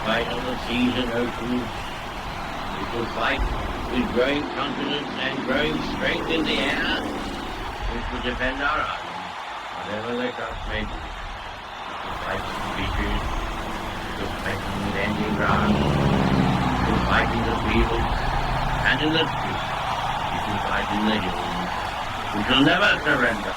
fight on the seas and oceans. We shall fight with growing confidence and growing strength in the air. We shall defend our island, whatever the cost may be. We shall fight on the beaches. We shall fight on the landing ground. We shall fight in the fields and in the streets. We shall fight in the hills. We shall never surrender.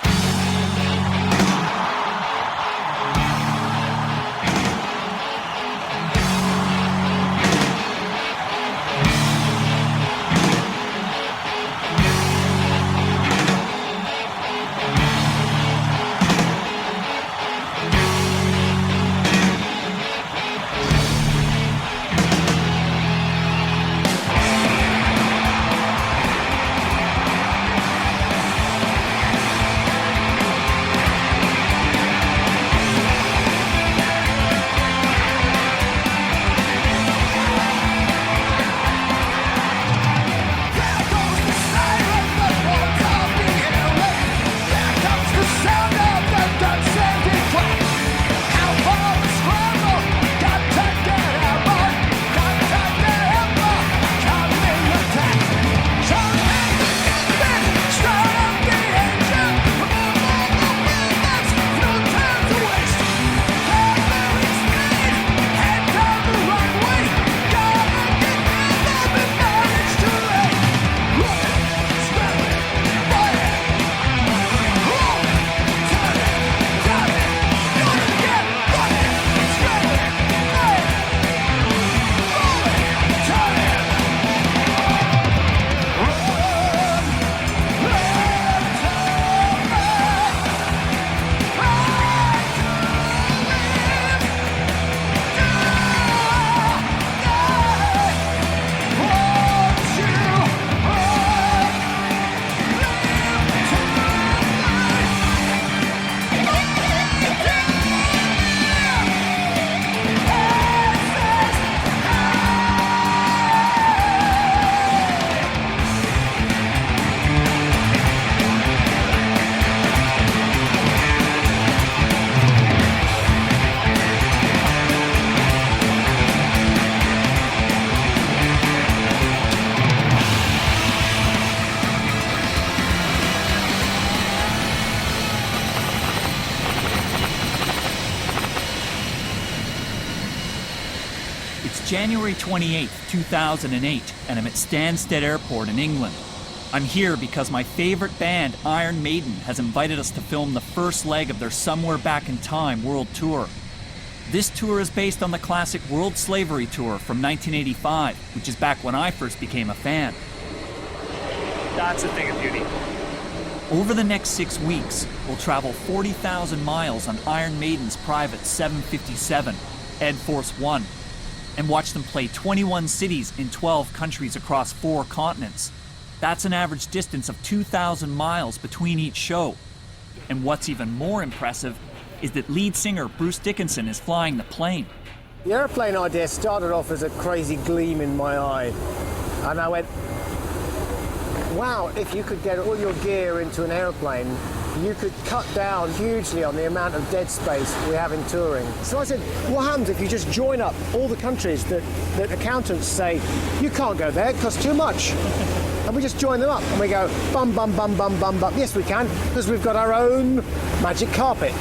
January 28, 2008, and I'm at Stansted Airport in England. I'm here because my favorite band, Iron Maiden, has invited us to film the first leg of their Somewhere Back in Time world tour. This tour is based on the classic World Slavery Tour from 1985, which is back when I first became a fan. That's a thing of beauty. Over the next 6 weeks, we'll travel 40,000 miles on Iron Maiden's private 757, Ed Force One, and watch them play 21 cities in 12 countries across 4 continents. That's an average distance of 2,000 miles between each show. And what's even more impressive is that lead singer Bruce Dickinson is flying the plane. The airplane idea started off as a crazy gleam in my eye. And I went, wow, if you could get all your gear into an airplane, you could cut down hugely on the amount of dead space we have in touring. So I said, what happens if you just join up all the countries that accountants say, you can't go there, it costs too much. And we just join them up and we go, bum, bum, bum, bum, bum, bum. Yes, we can, because we've got our own magic carpet.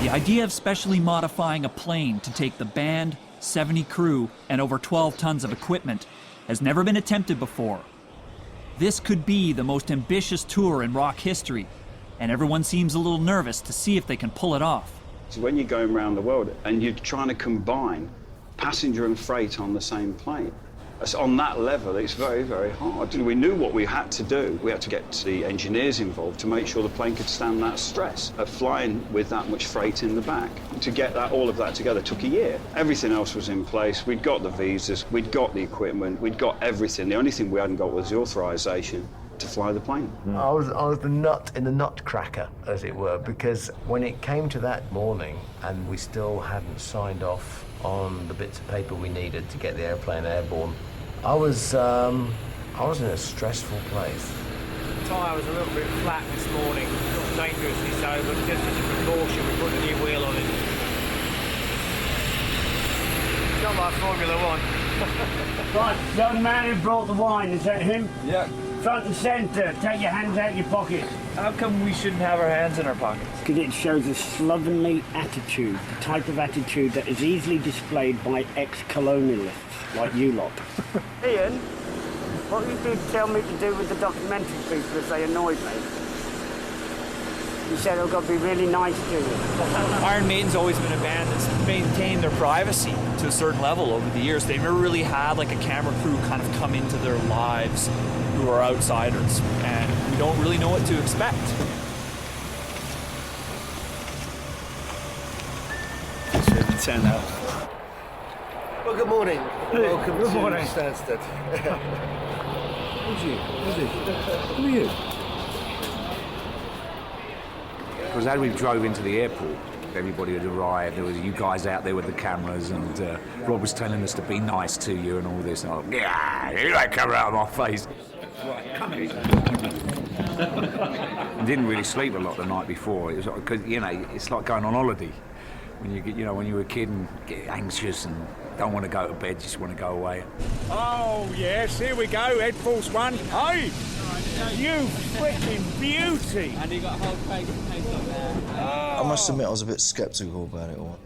The idea of specially modifying a plane to take the band, 70 crew, and over 12 tons of equipment has never been attempted before. This could be the most ambitious tour in rock history, and everyone seems a little nervous to see if they can pull it off. So when you're going around the world and you're trying to combine passenger and freight on the same plane, on that level, it's very, very hard. We knew what we had to do. We had to get the engineers involved to make sure the plane could stand that stress of flying with that much freight in the back. To get all of that together took a year. Everything else was in place. We'd got the visas, we'd got the equipment, we'd got everything. The only thing we hadn't got was the authorization to fly the plane. I was the nut in the nutcracker, as it were, because when it came to that morning and we still hadn't signed off on the bits of paper we needed to get the airplane airborne, I was in a stressful place. The tyre was a little bit flat this morning, not dangerously so, but just as a precaution we put a new wheel on it. not like Formula One. Right, young man who brought the wine, is that him? Yeah. Front and centre, take your hands out your pockets. How come we shouldn't have our hands in our pockets? Because it shows a slovenly attitude, the type of attitude that is easily displayed by ex-colonialists like you lot. Ian, what you did tell me to do with the documentary people if they annoyed me? You said I've got to be really nice to you. Iron Maiden's always been a band that's maintained their privacy to a certain level over the years. They've never really had like a camera crew kind of come into their lives who are outsiders, and we don't really know what to expect. 10 out. Well, good morning. Welcome good to morning. Stansted. Who's you? Who are you? Because as we drove into the airport, everybody had arrived. There was you guys out there with the cameras, and Rob was telling us to be nice to you and all this. And I was, yeah, you don't come out of my face. I didn't really sleep a lot the night before. It was because it's like going on holiday. When you get, when you were a kid and get anxious and don't want to go to bed, just want to go away. Oh, yes, here we go, Ed Force One. Hey, you freaking beauty. And you got a whole face on there. I must admit I was a bit sceptical about it all.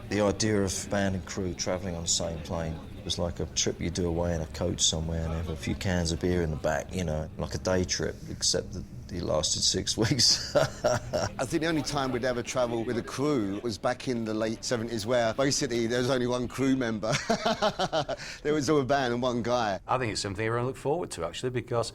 The idea of band and crew travelling on the same plane was like a trip you do away in a coach somewhere and have a few cans of beer in the back, like a day trip, except that it lasted 6 weeks. I think the only time we'd ever travel with a crew was back in the late 70s, where basically there was only one crew member. There was all a band and one guy. I think it's something everyone look forward to, actually, because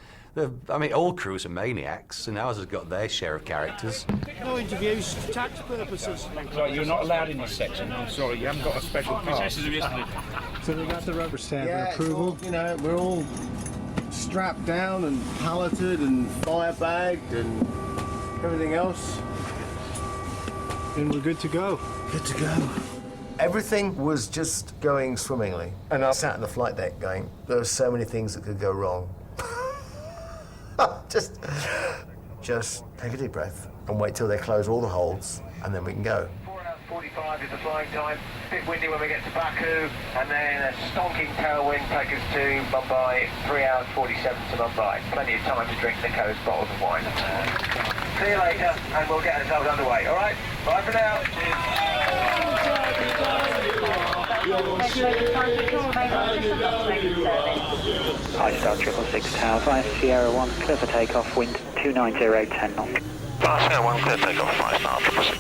all crews are maniacs, and ours has got their share of characters. No interviews, tax purposes. Right, you're not allowed in this section. I'm sorry, you haven't got a special pass. So we got the rubber stamp approval. We're all strapped down and palleted and firebagged and everything else. And we're good to go. Good to go. Everything was just going swimmingly. And I sat on the flight deck going, there are so many things that could go wrong. Just take a deep breath and wait till they close all the holds, and then we can go. 45 is the flying time. Bit windy when we get to Baku, and then a stonking tailwind take us to Mumbai. 3 hours 47 to Mumbai. Plenty of time to drink Nico's bottles of wine. See you later, and we'll get ourselves underway. All right? Bye for now. High Star 666 Tower 5 Sierra 1 clear for takeoff, wind 290 10 knots. Sierra 1 clear takeoff 5 Star 666.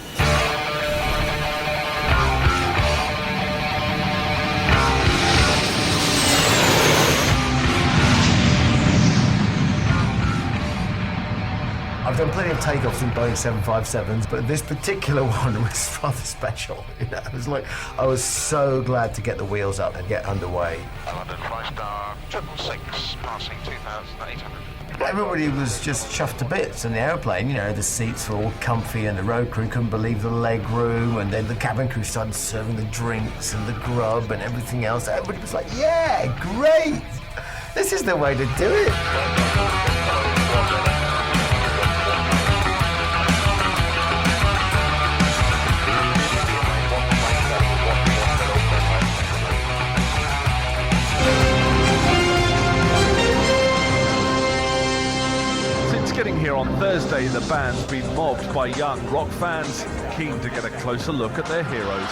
I've done plenty of takeoffs in Boeing 757s, but this particular one was rather special. It was like, I was so glad to get the wheels up and get underway. London 5 Star 666 passing 2,800. Everybody was just chuffed to bits in the aeroplane. The seats were all comfy and the road crew couldn't believe the leg room, and then the cabin crew started serving the drinks and the grub and everything else. Everybody was like, yeah, great! This is the way to do it. Getting here on Thursday, the band's been mobbed by young rock fans keen to get a closer look at their heroes.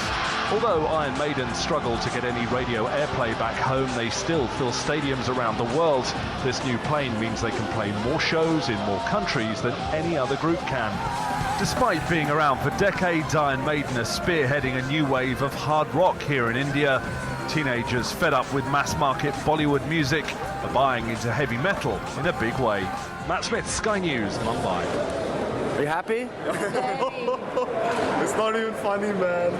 Although Iron Maiden struggle to get any radio airplay back home, they still fill stadiums around the world. This new plane means they can play more shows in more countries than any other group can. Despite being around for decades, Iron Maiden are spearheading a new wave of hard rock here in India. Teenagers fed up with mass-market Bollywood music are buying into heavy metal in a big way. Matt Smith, Sky News, Mumbai. Are you happy? It's not even funny, man.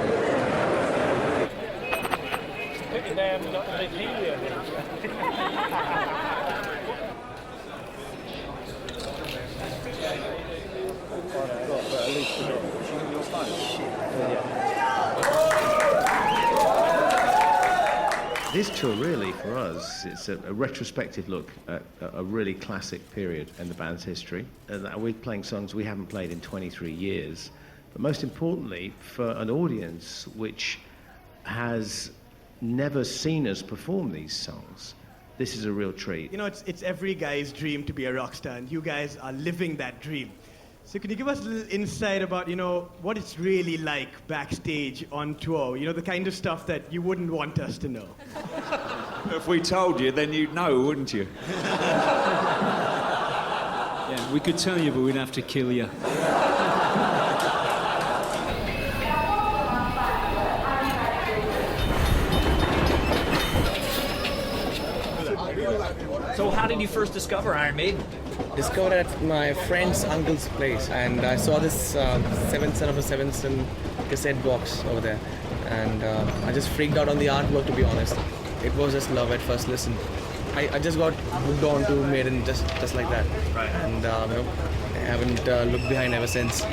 This tour really, for us, it's a retrospective look at a really classic period in the band's history. We're playing songs we haven't played in 23 years, but most importantly, for an audience which has never seen us perform these songs. This is a real treat. You know, it's every guy's dream to be a rock star, and you guys are living that dream. So could you give us a little insight about, you know, what it's really like backstage on tour? You know, the kind of stuff that you wouldn't want us to know. If we told you, then you'd know, wouldn't you? Yeah, we could tell you, but we'd have to kill you. So how did you first discover Iron Maiden? Discovered at my friend's uncle's place, and I saw this Seventh Son of a Seventh Son cassette box over there, and I just freaked out on the artwork, to be honest. It was just love at first listen. I just got hooked on to Maiden just like that, right. And you know, I haven't looked behind ever since.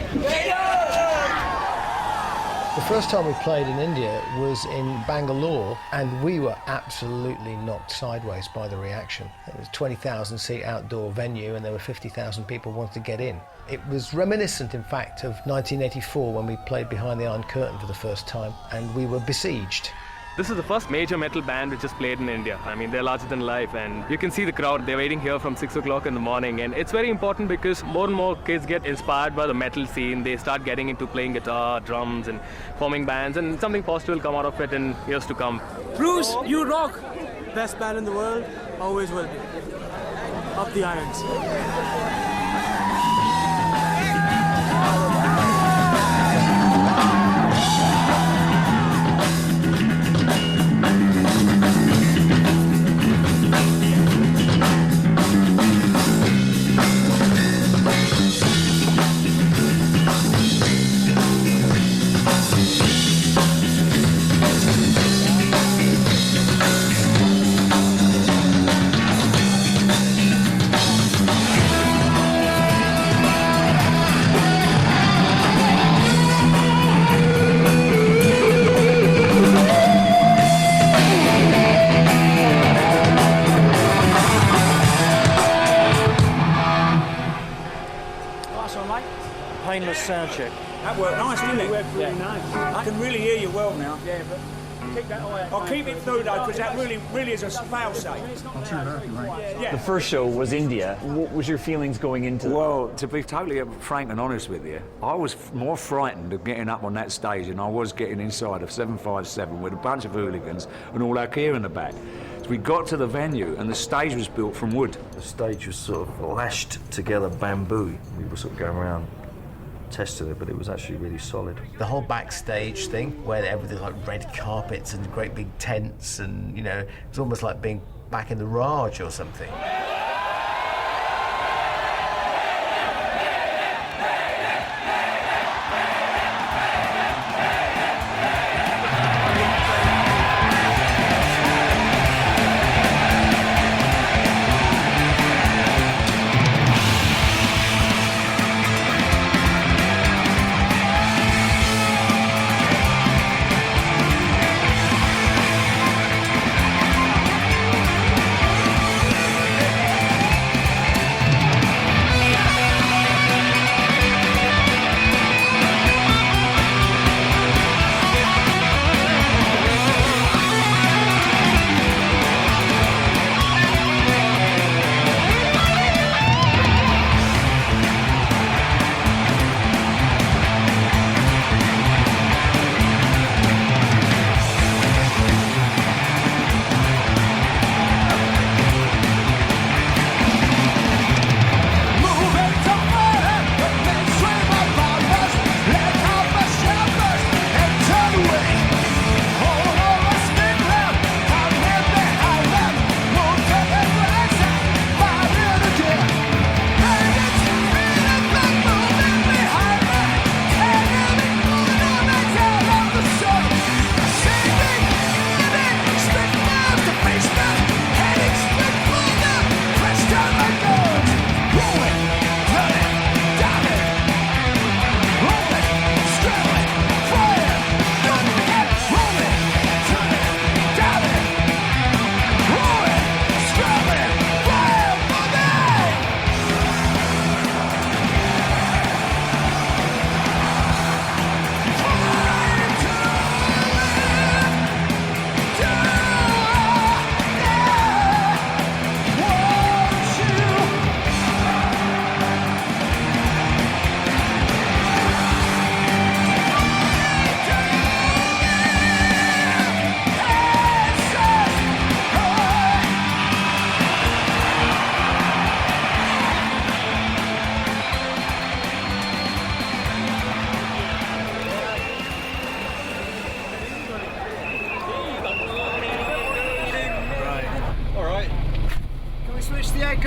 The first time we played in India was in Bangalore, and we were absolutely knocked sideways by the reaction. It was a 20,000 seat outdoor venue, and there were 50,000 people wanting to get in. It was reminiscent, in fact, of 1984 when we played Behind the Iron Curtain for the first time, and we were besieged. This is the first major metal band which has played in India. I mean, they're larger than life, and you can see the crowd. They're waiting here from 6 o'clock in the morning, and it's very important because more and more kids get inspired by the metal scene. They start getting into playing guitar, drums, and forming bands, and something positive will come out of it in years to come. Bruce, you rock! Best band in the world, always will be. Up the irons. Painless sound check. That worked nice, didn't it? It worked really nice. I can really hear you well now. Yeah, but keep that eye. I'll keep it through though, because that really is a fail-safe. The first show was India. What was your feelings going into that? Well, to be totally frank and honest with you, I was more frightened of getting up on that stage than I was getting inside of 757 with a bunch of hooligans and all our gear in the back. So we got to the venue and the stage was built from wood. The stage was sort of lashed together bamboo. We were sort of going around tested it, but it was actually really solid. The whole backstage thing, where everything's like red carpets and great big tents, and you know, it's almost like being back in the Raj or something.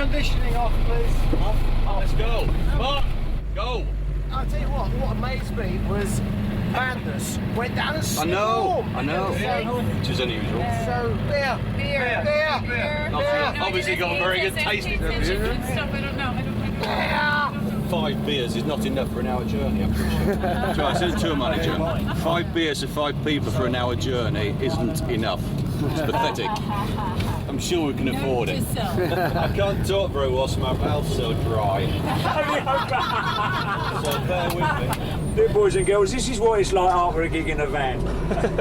conditioning off, please. Let's go. Come on, go. I'll tell you what amazed me was madness. Went down a storm. I know. Which is unusual. So, beer. Obviously got a very good taste in beer. 5 beers is not enough for an hour journey, I'm pretty sure. So I said to a manager, 5 beers for 5 people for an hour journey isn't enough. It's pathetic. I'm sure we can afford it. I can't talk very well, so my mouth's so dry. So bear with me. Dear boys and girls, this is what it's like after a gig in a van.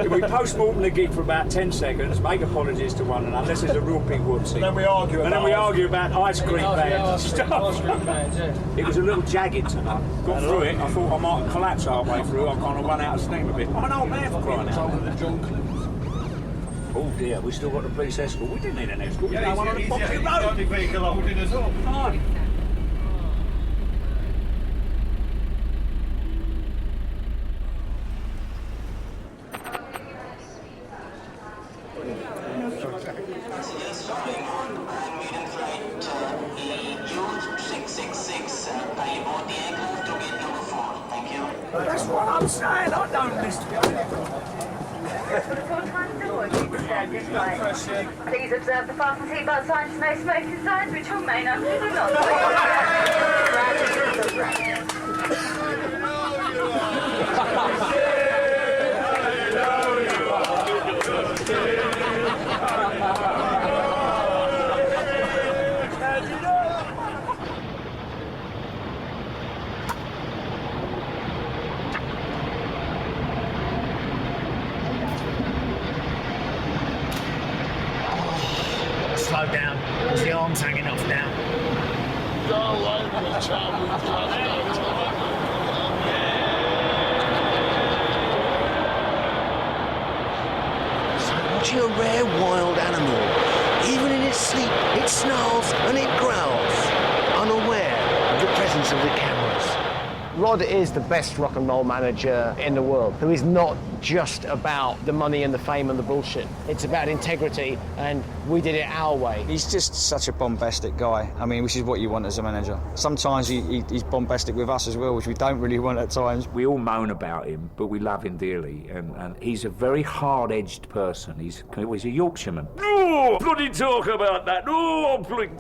We post-mortem the gig for about 10 seconds, make apologies to one another, unless there's a real big whoopsie. And then we argue about ice cream vans and stuff. It was a little jagged tonight. Got through it, I thought I might collapse halfway through, I kind of run out of steam a bit. I'm an old man for crying out. Oh dear, we still got the police escort. We didn't need an escort. Yeah, no one on the boxy road. Vehicle holding us up. Fine. That's what I'm saying. I don't listen to Please observe the fasten seatbelt signs, no smoking signs, which will remain on. Slow down. There's the arms hanging off now. So watching a rare wild animal. Even in its sleep, it snarls and it growls, unaware of the presence of the cameras. Rod is the best rock and roll manager in the world, who is not just about the money and the fame and the bullshit. It's about integrity, and we did it our way. He's just such a bombastic guy. I mean, which is what you want as a manager. Sometimes he's bombastic with us as well, which we don't really want at times. We all moan about him, but we love him dearly, and he's a very hard-edged person. He's a Yorkshireman. Oh, bloody talk about that. Oh, bloody,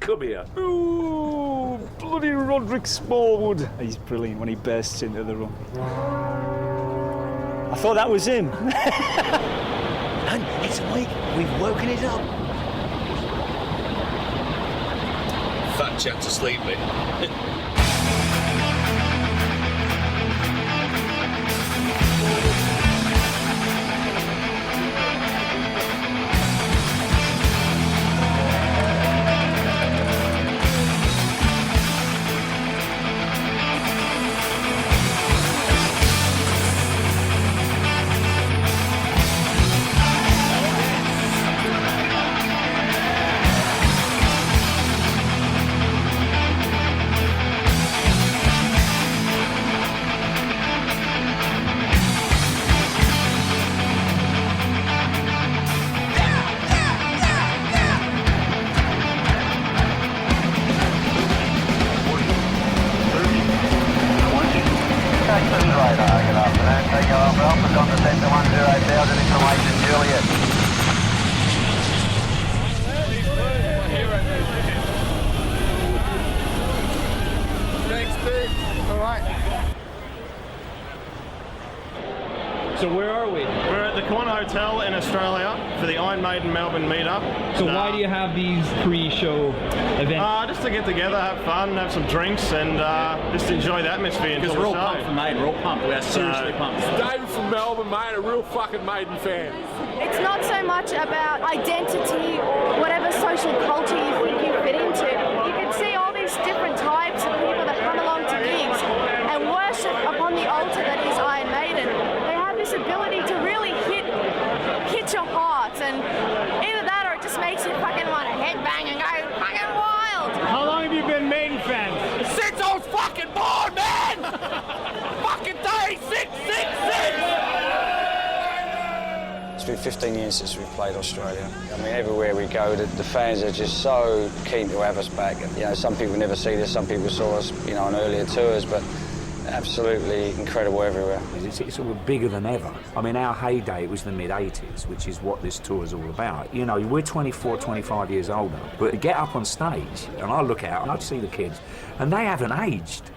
come here. Oh, bloody Roderick Smallwood. He's brilliant when he bursts into the room. I thought that was him. And it's awake. We've woken it up. Fat chap to sleep with. So where are we? We're at the Corner Hotel in Australia for the Iron Maiden Melbourne meetup. So why do you have these pre-show events? Just to get together, have fun, have some drinks, and just enjoy the atmosphere. Because we're all pumped for Maiden. We're all pumped. We are seriously pumped. David from Melbourne, mate, a real fucking Maiden fan. It's not so much about identity or whatever social culture you think you fit into. You can see all these different types of people that come along to gigs and worship upon the altar that is Iron Maiden. They have this ability to really hit your heart, and either that or it just makes you fucking want to headbang and go fucking wild. How long have you been Maiden fans? Since I was fucking born, man! Fucking day, 666! It's been 15 years since we've played Australia. I mean, everywhere we go, the fans are just so keen to have us back. You know, some people never see this, some people saw us, you know, on earlier tours, but absolutely incredible everywhere. It's all bigger than ever. I mean, our heyday was the mid-80s, which is what this tour is all about. You know, we're 24, 25 years older, but to get up on stage, and I look out and I see the kids, and they haven't aged.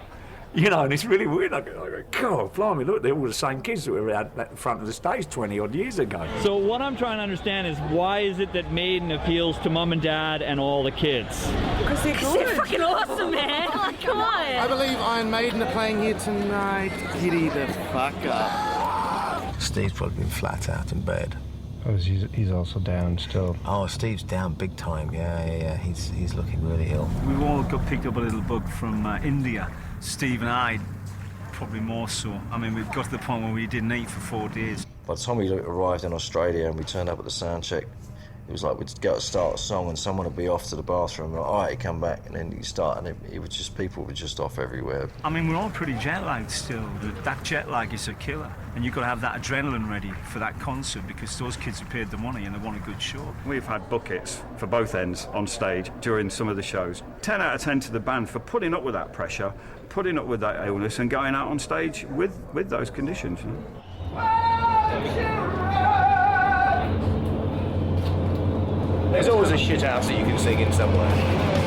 You know, and it's really weird. I go, God, blimey, look, they're all the same kids that were out at the front of the stage 20-odd years ago. So what I'm trying to understand is why is it that Maiden appeals to mum and dad and all the kids? Because they're fucking awesome, man. Like, come on. I believe Iron Maiden are playing here tonight. Giddy the fuck up. Steve's probably been flat out in bed. Oh, he's also down still. Oh, Steve's down big time. Yeah. He's looking really ill. We've all got picked up a little bug from India. Steve and I, probably more so. I mean, we've got to the point where we didn't eat for 4 days. By the time we arrived in Australia and we turned up at the sound check, it was like we'd go to start a song and someone would be off to the bathroom, like, all right, come back, and then you start, and it was just, people were just off everywhere. I mean, we're all pretty jet-lagged still. That jet lag is a killer, and you've got to have that adrenaline ready for that concert because those kids have paid the money and they want a good show. We've had buckets for both ends on stage during some of the shows. 10 out of 10 to the band for putting up with that pressure, putting up with that illness and going out on stage with those conditions. You know? There's always a shit house that you can sing in somewhere.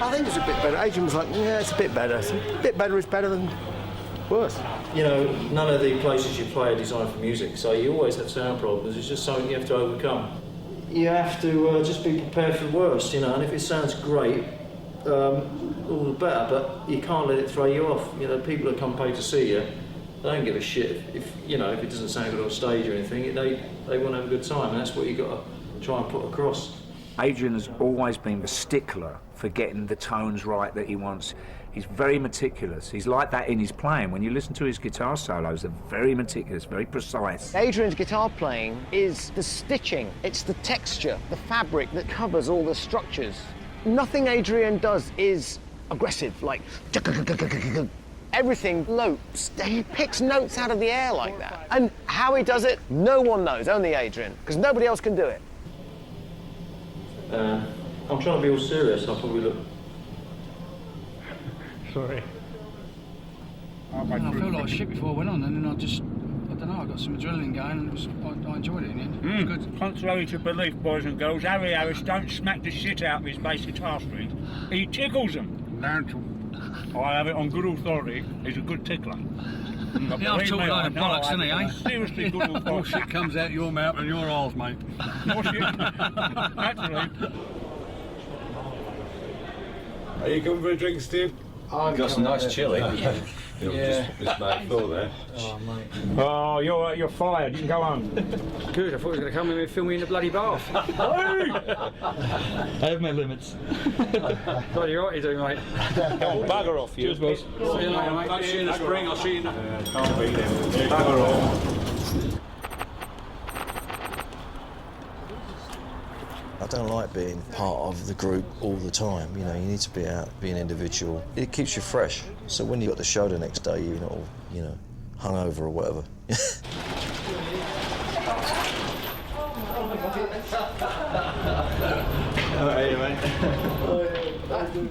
I think it's a bit better. Adrian was like, yeah, it's a bit better. It's a bit better is better than worse. You know, none of the places you play are designed for music, so you always have sound problems. It's just something you have to overcome. You have to just be prepared for the worst, you know, and if it sounds great, all the better, but you can't let it throw you off. You know, people that come pay to see you, they don't give a shit if you know, if it doesn't sound good on stage or anything. They want to have a good time, and that's what you've got to try and put across. Adrian has always been the stickler for getting the tones right that he wants. He's very meticulous. He's like that in his playing. When you listen to his guitar solos, they're very meticulous, very precise. Adrian's guitar playing is the stitching. It's the texture, the fabric that covers all the structures. Nothing Adrian does is aggressive, like everything notes. He picks notes out of the air like that. And how he does it, no one knows, only Adrian, because nobody else can do it. I'm trying to be all serious. I'll probably look. Sorry. I felt like shit before I went on, and then I don't know, I got some adrenaline going and I enjoyed it in the end. It was good. Contrary to belief, boys and girls, Harry Harris don't smack the shit out of his bass guitar strings. He tickles them. I have it on good authority. He's a good tickler. Yeah, I've talked a load of bollocks, isn't he, eh? Seriously good authority. More shit comes out your mouth than your arse, mate. More shit. Actually. Are you coming for a drink, Steve? Got some nice chili. Just made full there. Oh, mate. Oh, you're fired. You can go home. Good, I thought he was going to come in and film me in the bloody bath. I have my limits. Bloody right you do, mate. Go on, bugger off, you. Cheers, boys. See you later, mate. I'll see you in the spring. I'll see you in the... Can't beat him. Bugger off. I don't like being part of the group all the time. You know, you need to be out, be an individual. It keeps you fresh. So when you got the show the next day, you're not all, you know, hungover or whatever. How are you, mate?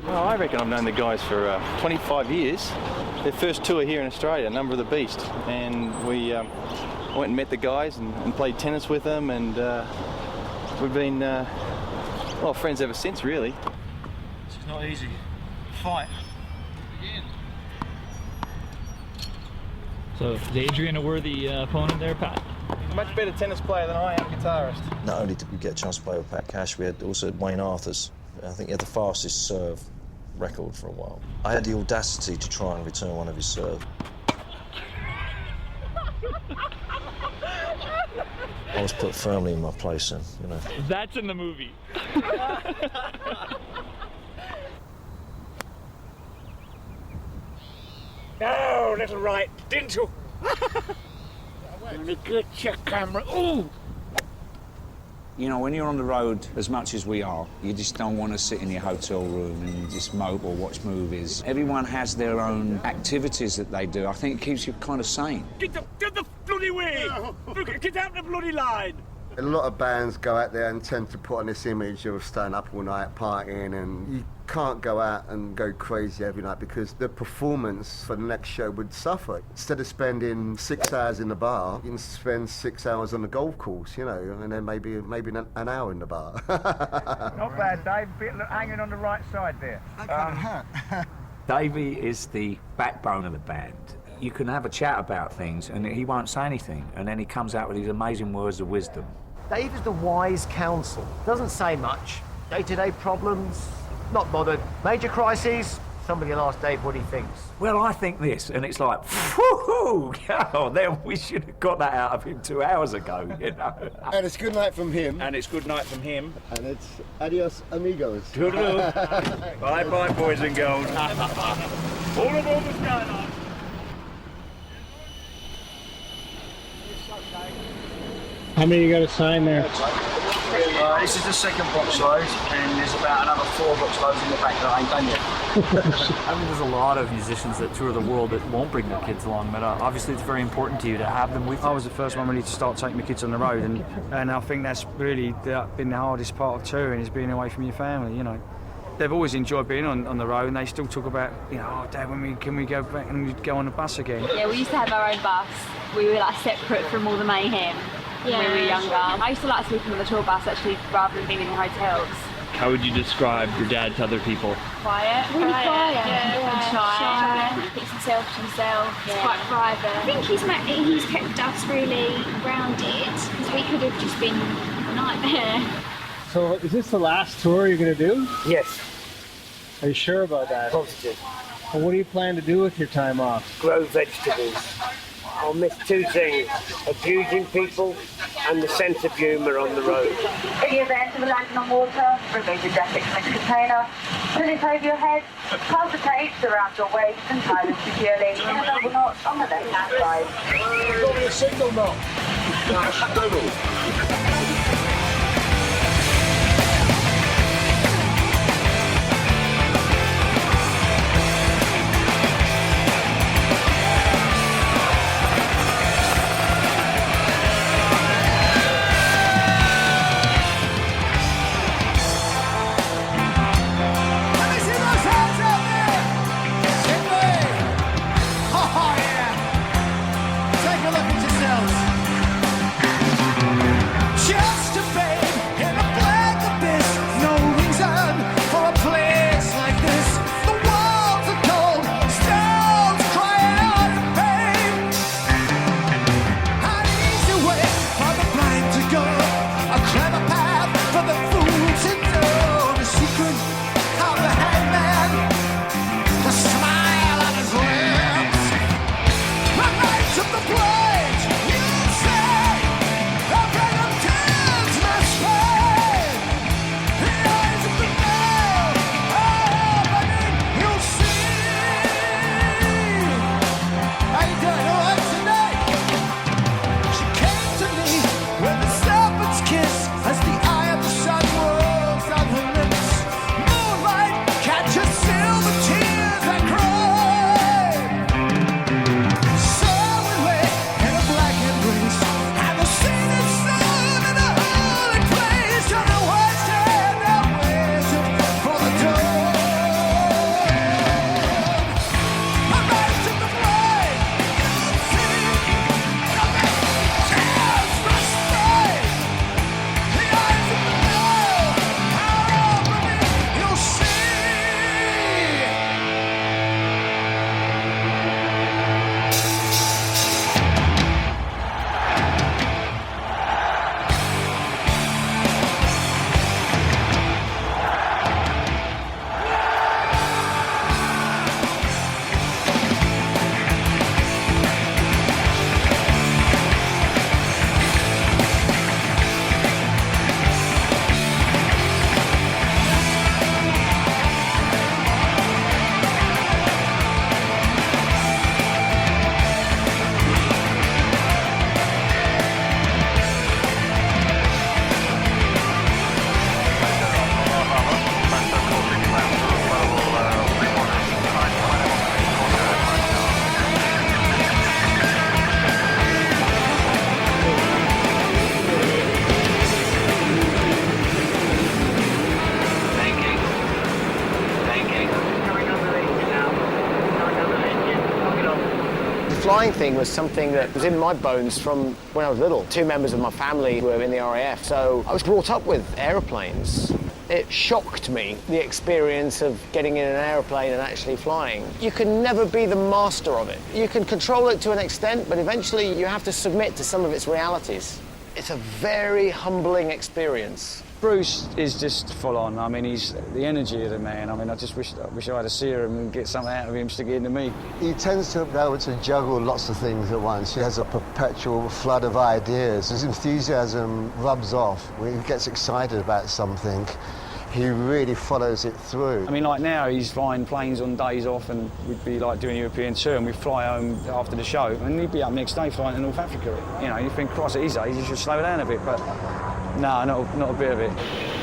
Oh, I reckon I've known the guys for 25 years. Their first tour here in Australia, Number of the Beast, and we went and met the guys and played tennis with them, and we've been well, friends ever since, really. This is not easy. Fight. So, is Adrian a worthy opponent there, Pat? He's a much better tennis player than I am guitarist. Not only did we get a chance to play with Pat Cash, we had also Wayne Arthurs. I think he had the fastest serve record for a while. I had the audacity to try and return one of his serves. I was put firmly in my place then, you know. That's in the movie. No, little right, didn't you? Let me get your camera. Ooh! You know, when you're on the road as much as we are, you just don't want to sit in your hotel room and just mope or watch movies. Everyone has their own activities that they do. I think it keeps you kind of sane. Get the bloody way! Get out the bloody line! A lot of bands go out there and tend to put on this image of staying up all night partying, and you can't go out and go crazy every night because the performance for the next show would suffer. Instead of spending 6 hours in the bar, you can spend 6 hours on the golf course, you know, and then maybe an hour in the bar. Not bad, Dave. Bit hanging on the right side there. That kind of hurt. Davey is the backbone of the band. You can have a chat about things and he won't say anything, and then he comes out with these amazing words of wisdom. Dave is the wise counsel. Doesn't say much. Day-to-day problems, not bothered. Major crises, somebody will ask Dave what he thinks. Well, I think this, and it's like, whoo-hoo, oh, then we should have got that out of him 2 hours ago, you know. And it's good night from him. And it's good night from him. And it's adios, amigos. Toodaloo. Bye-bye, boys and girls. All aboard the Skyline. How many you got to sign there? This is the second box load, and there's about another 4 box loads in the back that I ain't done yet. I mean, there's a lot of musicians that tour the world that won't bring their kids along, but obviously it's very important to you to have them with you. I was the first one really to start taking my kids on the road, and I think that's really been the hardest part of touring, is being away from your family, you know. They've always enjoyed being on the road, and they still talk about, you know, oh, Dad, can we go back and go on the bus again? Yeah, we used to have our own bus. We were like separate from all the mayhem when we were younger. I used to like sleeping on the tour bus actually rather than being in hotels. How would you describe your dad to other people? Quiet. Really quiet. Yeah. Shy. Keeps himself to himself. It's quite private. I think he's kept us really grounded because we could have just been a nightmare. So is this the last tour you're going to do? Yes. Are you sure about that? Positive. Well, what do you plan to do with your time off? Grow vegetables. I'll miss 2 things, abusing people and the sense of humour on the road. In the event of a landing on water, remove your jacket from its container, pull it over your head, tie the tapes around your waist and tie them securely in a double knot on the left-hand side. There's only a single knot. Take a look at yourself. flying thing was something that was in my bones from when I was little. 2 members of my family were in the RAF, so I was brought up with aeroplanes. It shocked me, the experience of getting in an aeroplane and actually flying. You can never be the master of it. You can control it to an extent, but eventually you have to submit to some of its realities. It's a very humbling experience. Bruce is just full on. I mean, he's the energy of the man. I mean, I just wish I had a serum and get something out of him, stick it into me. He tends to be able to juggle lots of things at once. He has a perpetual flood of ideas. His enthusiasm rubs off. When he gets excited about something, he really follows it through. I mean, like now, he's flying planes on days off, and we'd be like doing a European tour, and we'd fly home after the show, and he'd be up next day flying to North Africa. You know, you think, Christ, at his age, he should slow down a bit, but no, not a bit of it.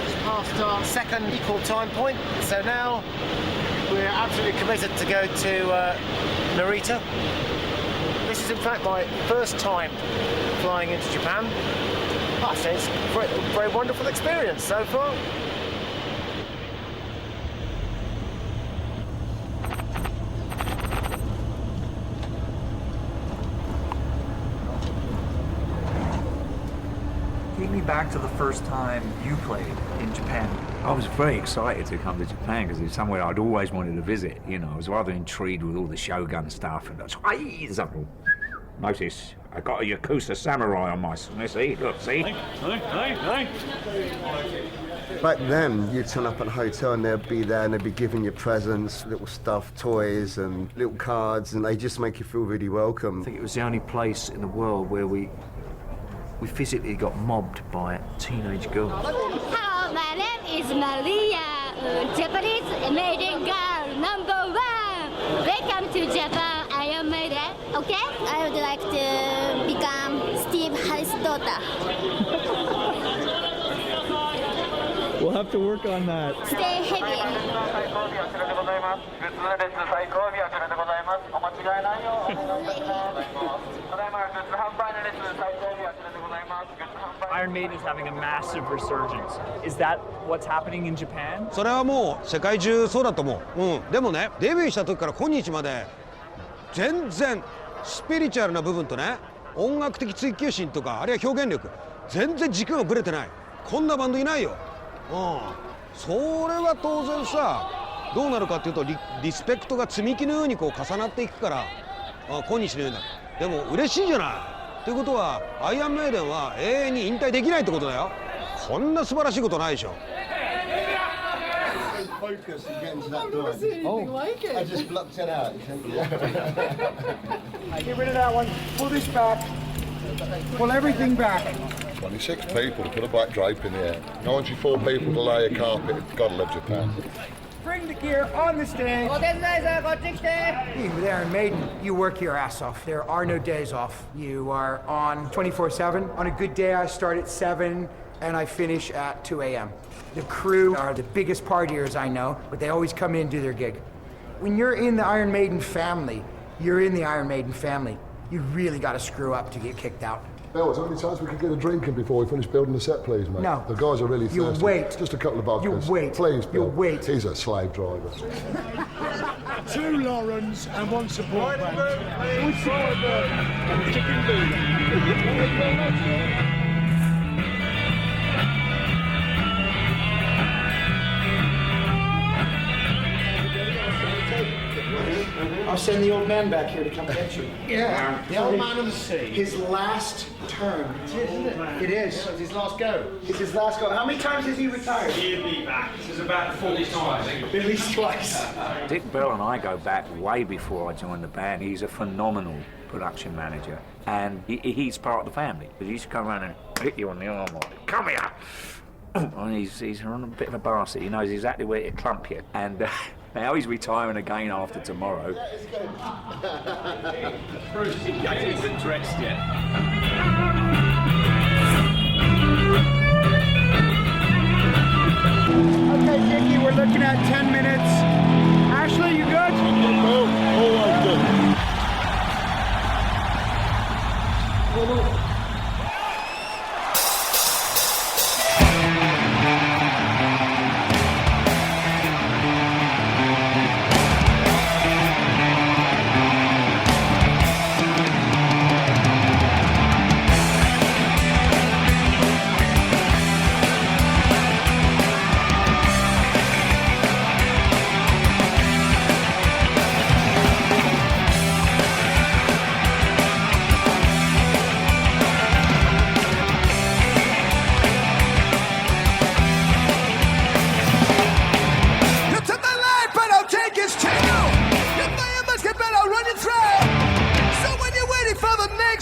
It's past our second equal time point, so now we're absolutely committed to go to Narita. This is in fact my first time flying into Japan. I say it's a very wonderful experience so far. Take me back to the first time you played in Japan. I was very excited to come to Japan because it's somewhere I'd always wanted to visit. You know, I was rather intrigued with all the Shogun stuff and that's notice, I got a Yakuza samurai on my see, look, see? Back then, you'd turn up at a hotel and they'd be there and they'd be giving you presents, little stuffed toys and little cards, and they just make you feel really welcome. I think it was the only place in the world where we physically got mobbed by teenage girls. Hello, my name is Maria, Japanese Maiden girl #1. Welcome to Japan. I am Maiden. Okay? I would like to become Steve Harris' daughter. We'll have to work on that. Stay heavy. Iron Maiden is having a massive resurgence. Is that what's happening in Japan? それはもう世界中そうだと思う。でもね、デビューした時から今日まで全然スピリチュアルな部分とね、音楽的追求心とかあるいは表現力、全然軸がぶれてない。こんなバンドいないよ。それは当然さ、どうなるかっていうとリスペクトが積み木のようにこう重なっていくから、今日のようになる。でも嬉しいじゃない。ということはアイアンメイデンは永遠に引退できないってことだよ。こんな素晴らしいことないでしょ。Focus and get into that door. Like it. I just blocked it out. Get rid of that one. Pull this back. Pull everything back. 26 people to put a black drape in the air. 94 people to lay a carpet. Gotta love Japan. Bring the gear on the stage. With Iron Maiden, you work your ass off. There are no days off. You are on 24/7. On a good day, I start at 7 and I finish at 2 a.m. The crew are the biggest partiers I know, but they always come in and do their gig. When you're in the Iron Maiden family, you're in the Iron Maiden family. You really got to screw up to get kicked out. Bill, how many times we could get a drink in before we finish building the set, please, mate? No. The guys are really thirsty. You'll wait. Just a couple of vodkas. You'll wait. Please, Bill. You'll wait. He's a slave driver. 2 Laurens and 1 support band. I'll send the old man back here to come get you. Yeah, the old man of the sea. His last turn. It is, isn't it? It is. It's his last go. It's his last go. How many times has he retired? He'll be back. This is about 40 times. At least twice. Dick Bell and I go back way before I joined the band. He's a phenomenal production manager, and he's part of the family. He used to come around and hit you on the arm, like, come here! And he's on a bit of a bastard. He knows exactly where to clump you. And now he's retiring again after tomorrow. Bruce, you haven't even dressed yet. Okay, Dickie, we're looking at 10 minutes. Ashley, you good? Always good.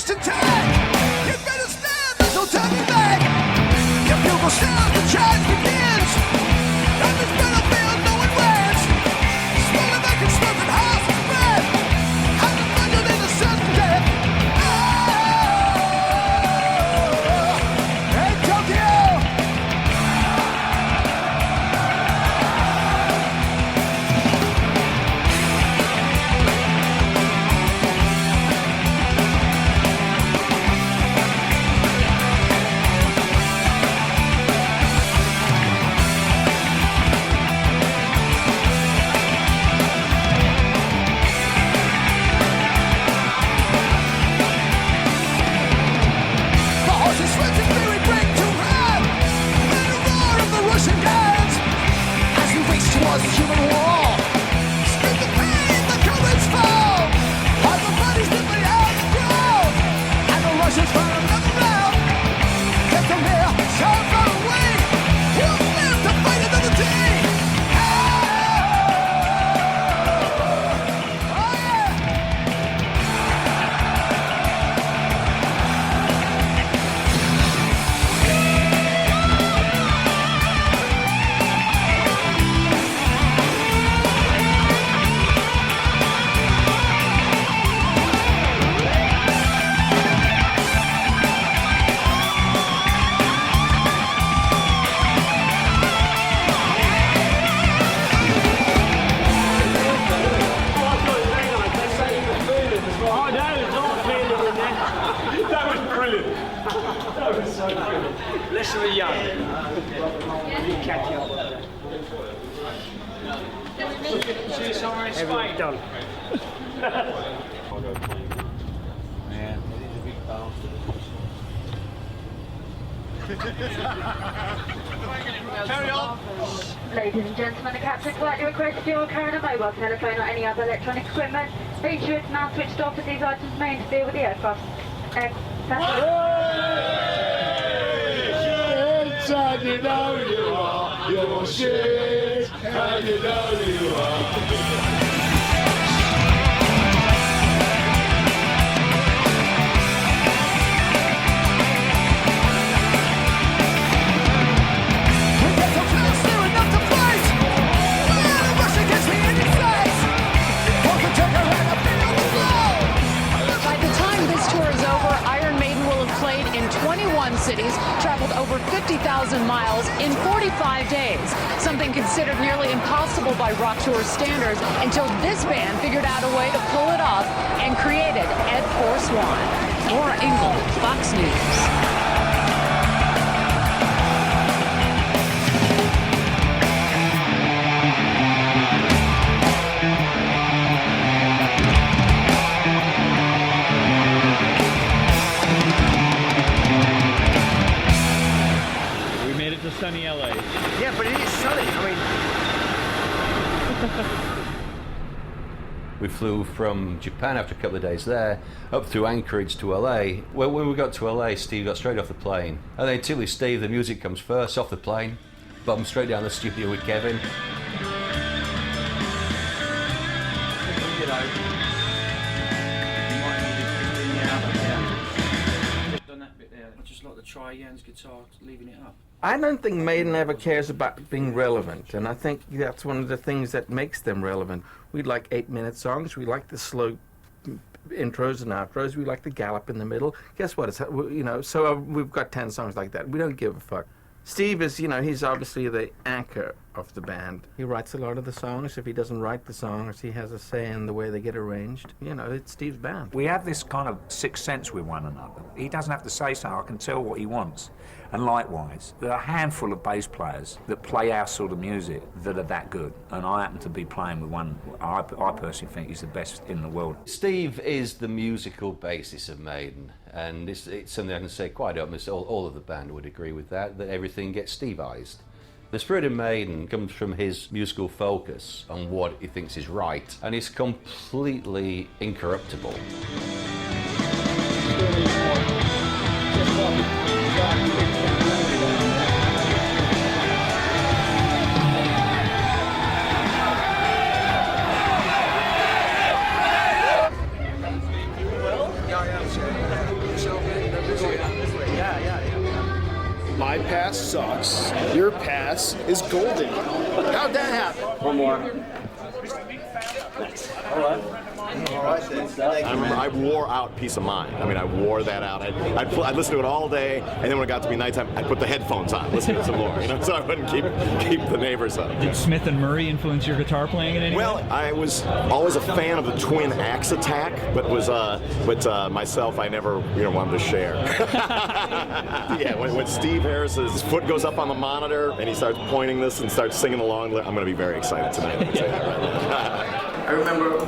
6 to 10. You better stand, there's no turning back. Your bugle sounds, the charge begins. On this battlefield, no one wins. Smelling like it's smoking half a breath. I'm abandoned in a sudden death. Hey, Tokyo! The human wall. Spit the pain, the courage fall. All the bodies that lay out the ground. And the Russians fire another round. Get from here, so far away. We'll live to fight another day. Listen to young. You catch you up. See you somewhere in Spain. Done. Carry on. Ladies and gentlemen, the captain politely requests if you are carrying a mobile telephone or any other electronic equipment, be sure it's now switched off as these items may interfere with the aircraft. And you know you are, you're shit, and you know you are. By the time this tour is over, Iron Maiden will have played in 21 cities, traveled over 50,000 miles in 45 days, something considered nearly impossible by rock tour standards until this band figured out a way to pull it off and created Ed Force One. Laura Ingle, Fox News. Sunny LA. Yeah, but it is sunny. I mean, we flew from Japan after a couple of days there, up through Anchorage to LA. Well, when we got to LA, Steve got straight off the plane. And then typically Steve, the music comes first, off the plane, bum straight down the studio with Kevin. You know, you might need to just done that bit there. I just like the tri-Ian's guitar, leaving it up. I don't think Maiden ever cares about being relevant, and I think that's one of the things that makes them relevant. We like 8-minute songs, we like the slow intros and outros, we like the gallop in the middle. Guess what? It's, you know, so we've got 10 songs like that. We don't give a fuck. Steve is, you know, he's obviously the anchor of the band. He writes a lot of the songs. If he doesn't write the songs, he has a say in the way they get arranged. You know, it's Steve's band. We have this kind of sixth sense with one another. He doesn't have to say so, I can tell what he wants. And likewise, there are a handful of bass players that play our sort of music that are that good. And I happen to be playing with one I personally think is the best in the world. Steve is the musical basis of Maiden. And it's something I can say quite openly, all of the band would agree with that everything gets Steveized. The spirit of Maiden comes from his musical focus on what he thinks is right, and it's completely incorruptible. my pass sucks. Your pass is golden. How'd that happen? One more. All right. I wore out Peace of Mind. I mean, I wore that out. I'd listen to it all day, and then when it got to be nighttime, I'd put the headphones on, listen to some more, so I wouldn't keep the neighbors up. Did Smith and Murray influence your guitar playing in any way? Well, I was always a fan of the twin axe attack, but myself, I never wanted to share. Yeah, when Steve Harris's foot goes up on the monitor and he starts pointing this and starts singing along, I'm going to be very excited tonight. Let me tell you that right now. I remember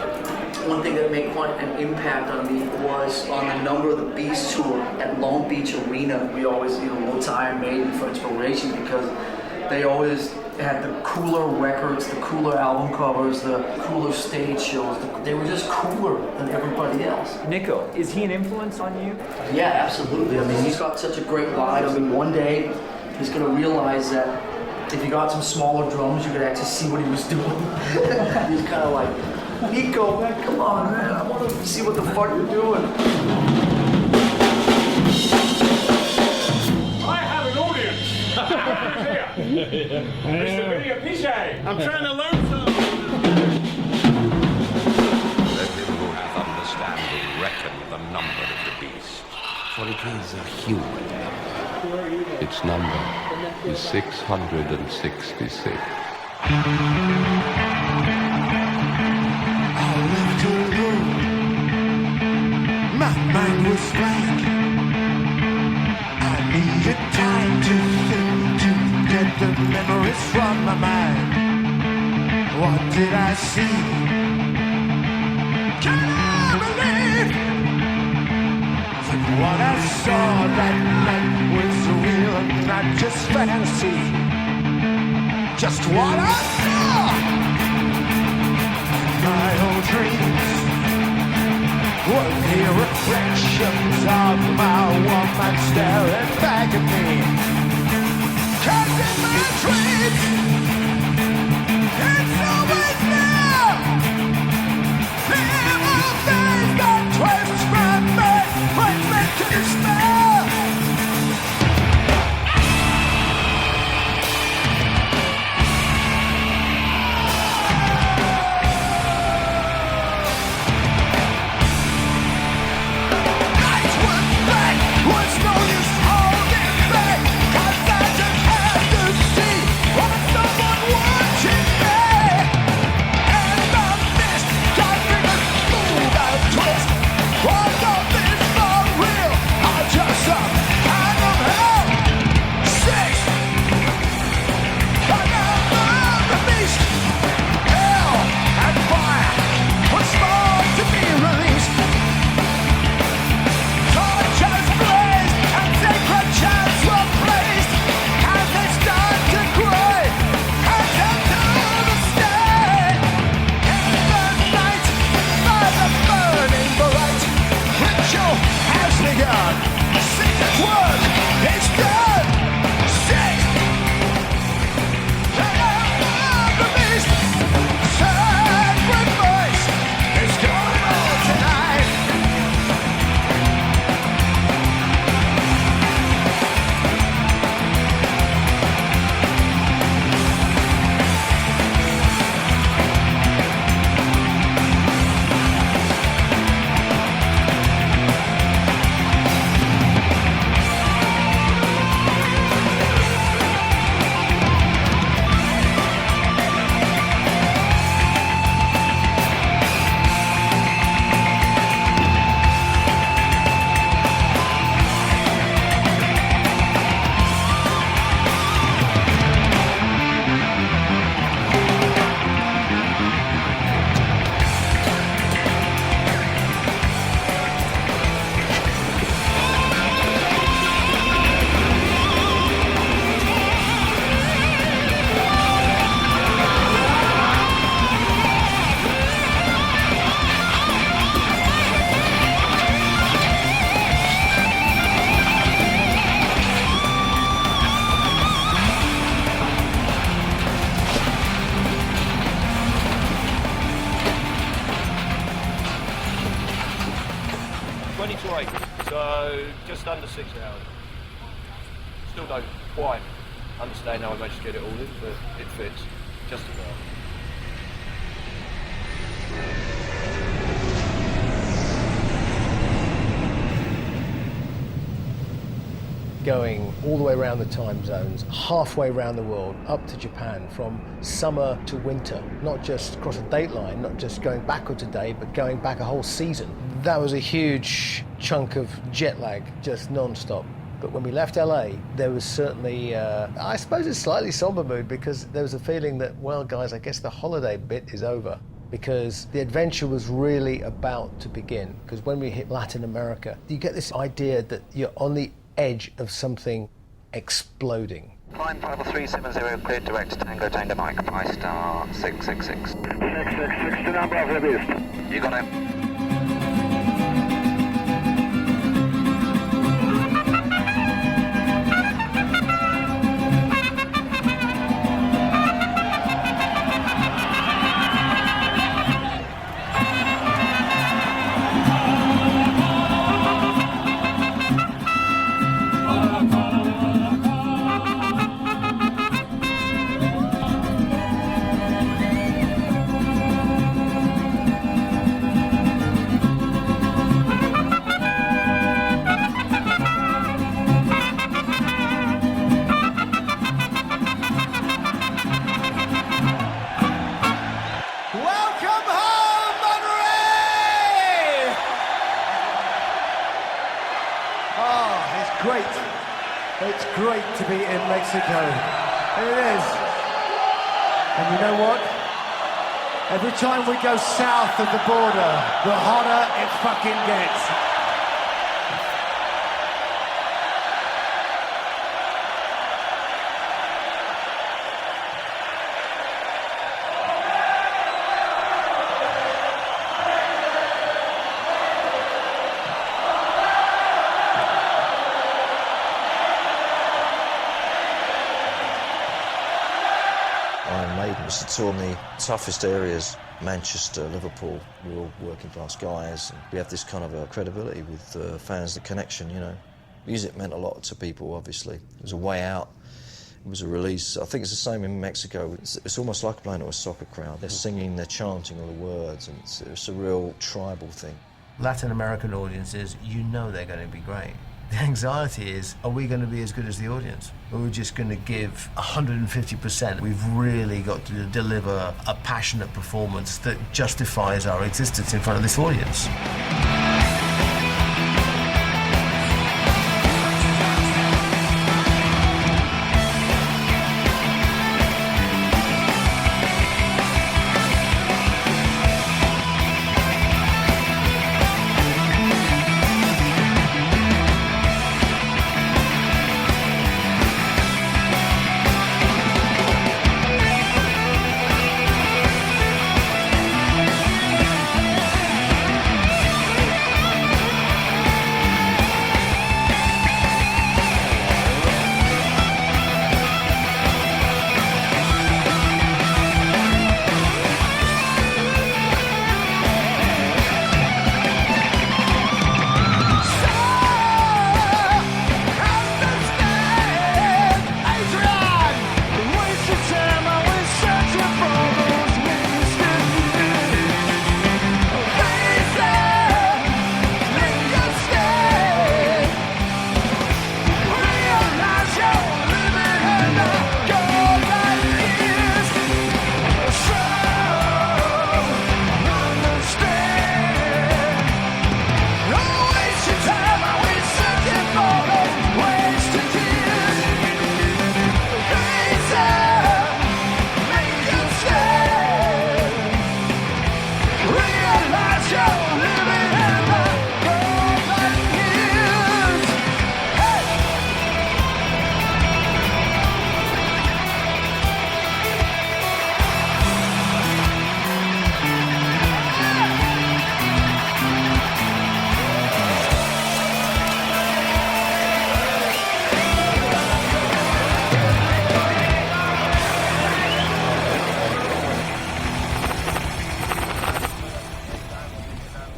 one thing that made quite an impact on me was on the Number of the Beast tour at Long Beach Arena. We always, look to Iron Maiden for inspiration because they always had the cooler records, the cooler album covers, the cooler stage shows. They were just cooler than everybody else. Nico, is he an influence on you? Yeah, absolutely. I mean, he's got such a great vibe. I mean, one day he's going to realize that if you got some smaller drums, you could actually see what he was doing. He's kind of like, Nico, man, come on, man. I want to see what the fuck you're doing. I have an audience. Mr. William Pichet. I'm trying to learn something. Let him who hath understanding reckon the number of the beast, for it is a human number. Its number is 666. My mind was blank. I needed time to think, to get the memories from my mind. What did I see? Can I believe that what I saw that night was real and not just fantasy? Just what I saw in my own dreams were the reflections of my woman staring back at me. 'Cause in my dreams, it's always there. The evil things that twist from me, bring me to despair. What's no use holding back? 'Cause I just have to see what someone watching me. And the mist got me to move and twist. Was all this for real? Or just some kind of hell? 6. The number of the beast. Hell and fire was more to be released. Torches blazed and sacred chants were placed as they start to cry and come to the state. In the night, by the burning bright, ritual has begun. Satan's work is done. 6. The number of the beast. Sacrifice is going on tonight. So just under 6 hours. Still don't quite understand how I managed to get it all in, but it fits just about. Going all the way around the time zones, halfway around the world, up to Japan, from summer to winter, not just across a date line, not just going backwards a day, but going back a whole season. That was a huge chunk of jet lag, just non-stop. But when we left LA, there was certainly, I suppose, a slightly somber mood, because there was a feeling that, well, guys, I guess the holiday bit is over, because the adventure was really about to begin. Because when we hit Latin America, you get this idea that you're on the edge of something exploding. Climb 50370, cleared direct Tango Tango Mike, I-star 666. 666 to number of the beast. You got it. It's great to be in Mexico. It is. And you know what? Every time we go south of the border, the hotter it fucking gets. Maiden was to tour in the toughest areas, Manchester, Liverpool. We're all working class guys, and we have this kind of a credibility with fans, the connection, you know. Music meant a lot to people, obviously. It was a way out, it was a release. I think it's the same in Mexico. It's almost like playing to a soccer crowd. They're singing, they're chanting all the words, and it's a real tribal thing. Latin American audiences, you know they're going to be great. The anxiety is, are we going to be as good as the audience? Or are we just going to give 150%? We've really got to deliver a passionate performance that justifies our existence in front of this audience.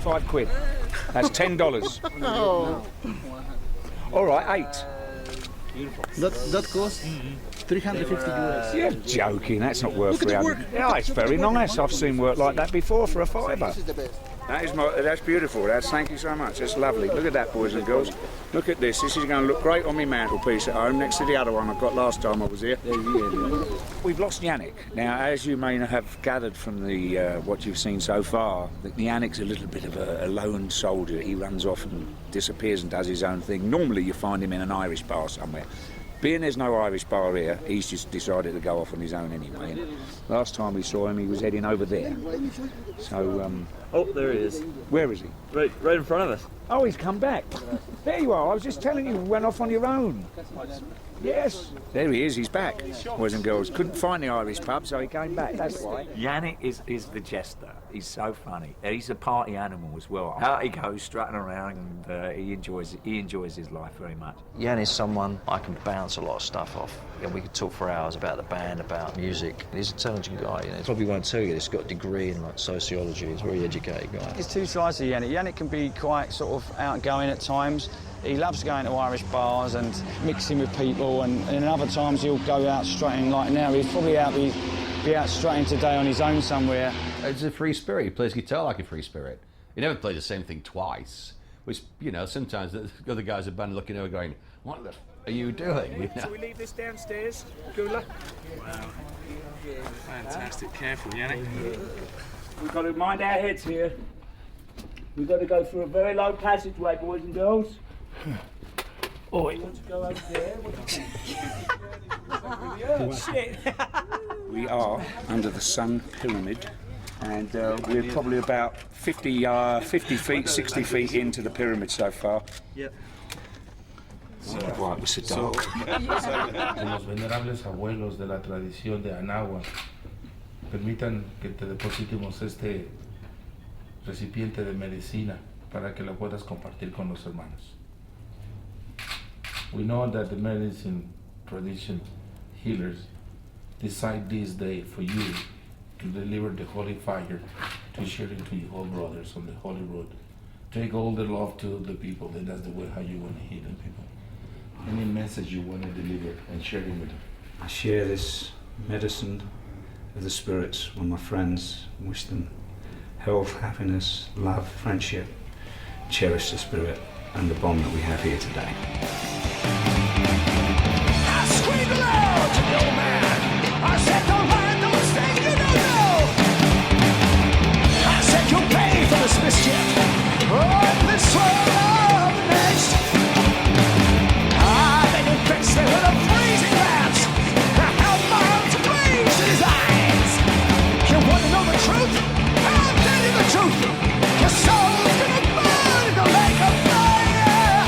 £5. That's $10. No. All right, 8. beautiful. That cost 350 US. You're joking, that's not worth Look at the 300. work. Yeah, it's very nice. I've seen work like that before for a fiver. This is the best. That's beautiful. Thank you so much. That's lovely. Look at that, boys and girls. Look at this. This is going to look great on my mantelpiece at home next to the other one I got last time I was here. We've lost Yannick. Now, as you may have gathered from the what you've seen so far, that Yannick's a little bit of a lone soldier. He runs off and disappears and does his own thing. Normally, you find him in an Irish bar somewhere. Being there's no Irish bar here, he's just decided to go off on his own anyway. And last time we saw him, he was heading over there. So, Oh, there he is. where is he? Right in front of us. Oh, he's come back. There you are. I was just telling you, you went off on your own. Yes. There he is. He's back. Boys and girls. Couldn't find the Irish pub, so he came back. That's why. Yannick is the jester. He's so funny. He's a party animal as well. Out he goes, strutting around, and he enjoys his life very much. Jan is someone I can bounce a lot of stuff off. And we could talk for hours about the band, about music. He's an intelligent guy. You know. He probably won't tell you he's got a degree in like sociology. He's a very educated guy. There's two sides to Yannick. Yannick can be quite sort of outgoing at times. He loves going to Irish bars and mixing with people, and other times he'll go out strutting. Like now, he's probably be out strutting today on his own somewhere. It's a free spirit. He plays guitar like a free spirit. He never plays the same thing twice, which, you know, sometimes the other guys in the band looking over going, what the are you doing? You know? Shall we leave this downstairs, Gula? Wow. Fantastic. Careful, Yannick. We've got to mind our heads here. We've got to go through a very low passageway, boys and girls. Oh, you want to go over there? Shit. We are under the Sun Pyramid, and we're probably about 50 feet, 60 feet into the pyramid so far. Yep. Why it was so dark. Los venerables abuelos de la tradición de Anagua, permitan que te depositemos este recipiente de medicina para que la puedas compartir con los hermanos. We know that the medicine tradition healers decide this day for you to deliver the holy fire to share it to your whole brothers on the holy road. Take all the love to the people, and that's the way how you want to heal the people. Any message you want to deliver and share it with them. I share this medicine of the spirits with my friends. Wish them health, happiness, love, friendship. Cherish the spirit and the bond that we have here today. I screamed aloud to no man. I said, don't mind the mistake, you don't know. I said, you'll pay for this mischief. Oh, this world next. They were the freezing rats. I held my arms to blaze in his eyes. You want to know the truth? I'll tell you the truth. Your soul's gonna burn in the lake of fire.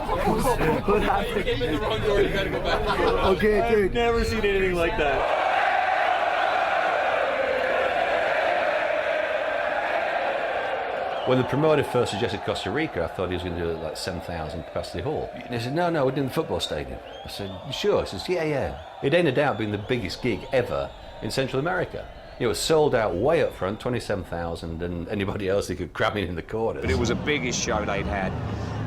What happened? Okay, dude. I've never seen anything like that. When the promoter first suggested Costa Rica, I thought he was going to do like 7,000 capacity hall. And he said, no, we're doing the football stadium. I said, you sure? He says, yeah. It ended up being the biggest gig ever in Central America. It was sold out way up front, 27,000, and anybody else who could cram in the corners. But it was the biggest show they'd had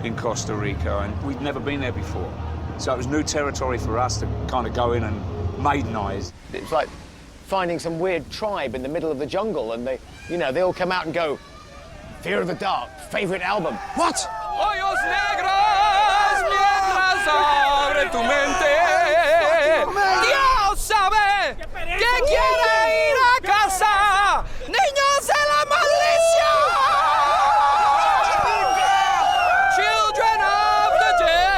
in Costa Rica, and we'd never been there before. So it was new territory for us to kind of go in and Maidenize. It was like finding some weird tribe in the middle of the jungle, and they all come out and go, Fear of the Dark, favorite album. What? Hoyos negros mientras abre tu mente. Dios sabe que quiere ir a casa. Niños de la maldición. Children of the dead.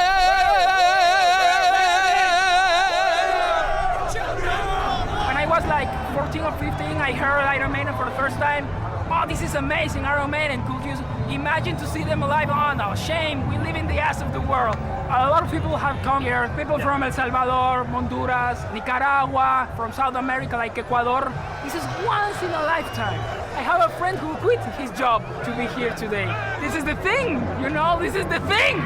When I was like 14 or 15, I heard Iron Maiden for the first time. Oh, this is amazing, Iron Maiden. Could you imagine to see them alive? Oh, no, shame. We live in the ass of the world. A lot of people have come here. People from El Salvador, Honduras, Nicaragua, from South America, like Ecuador. This is once in a lifetime. I have a friend who quit his job to be here today. This is the thing, this is the thing.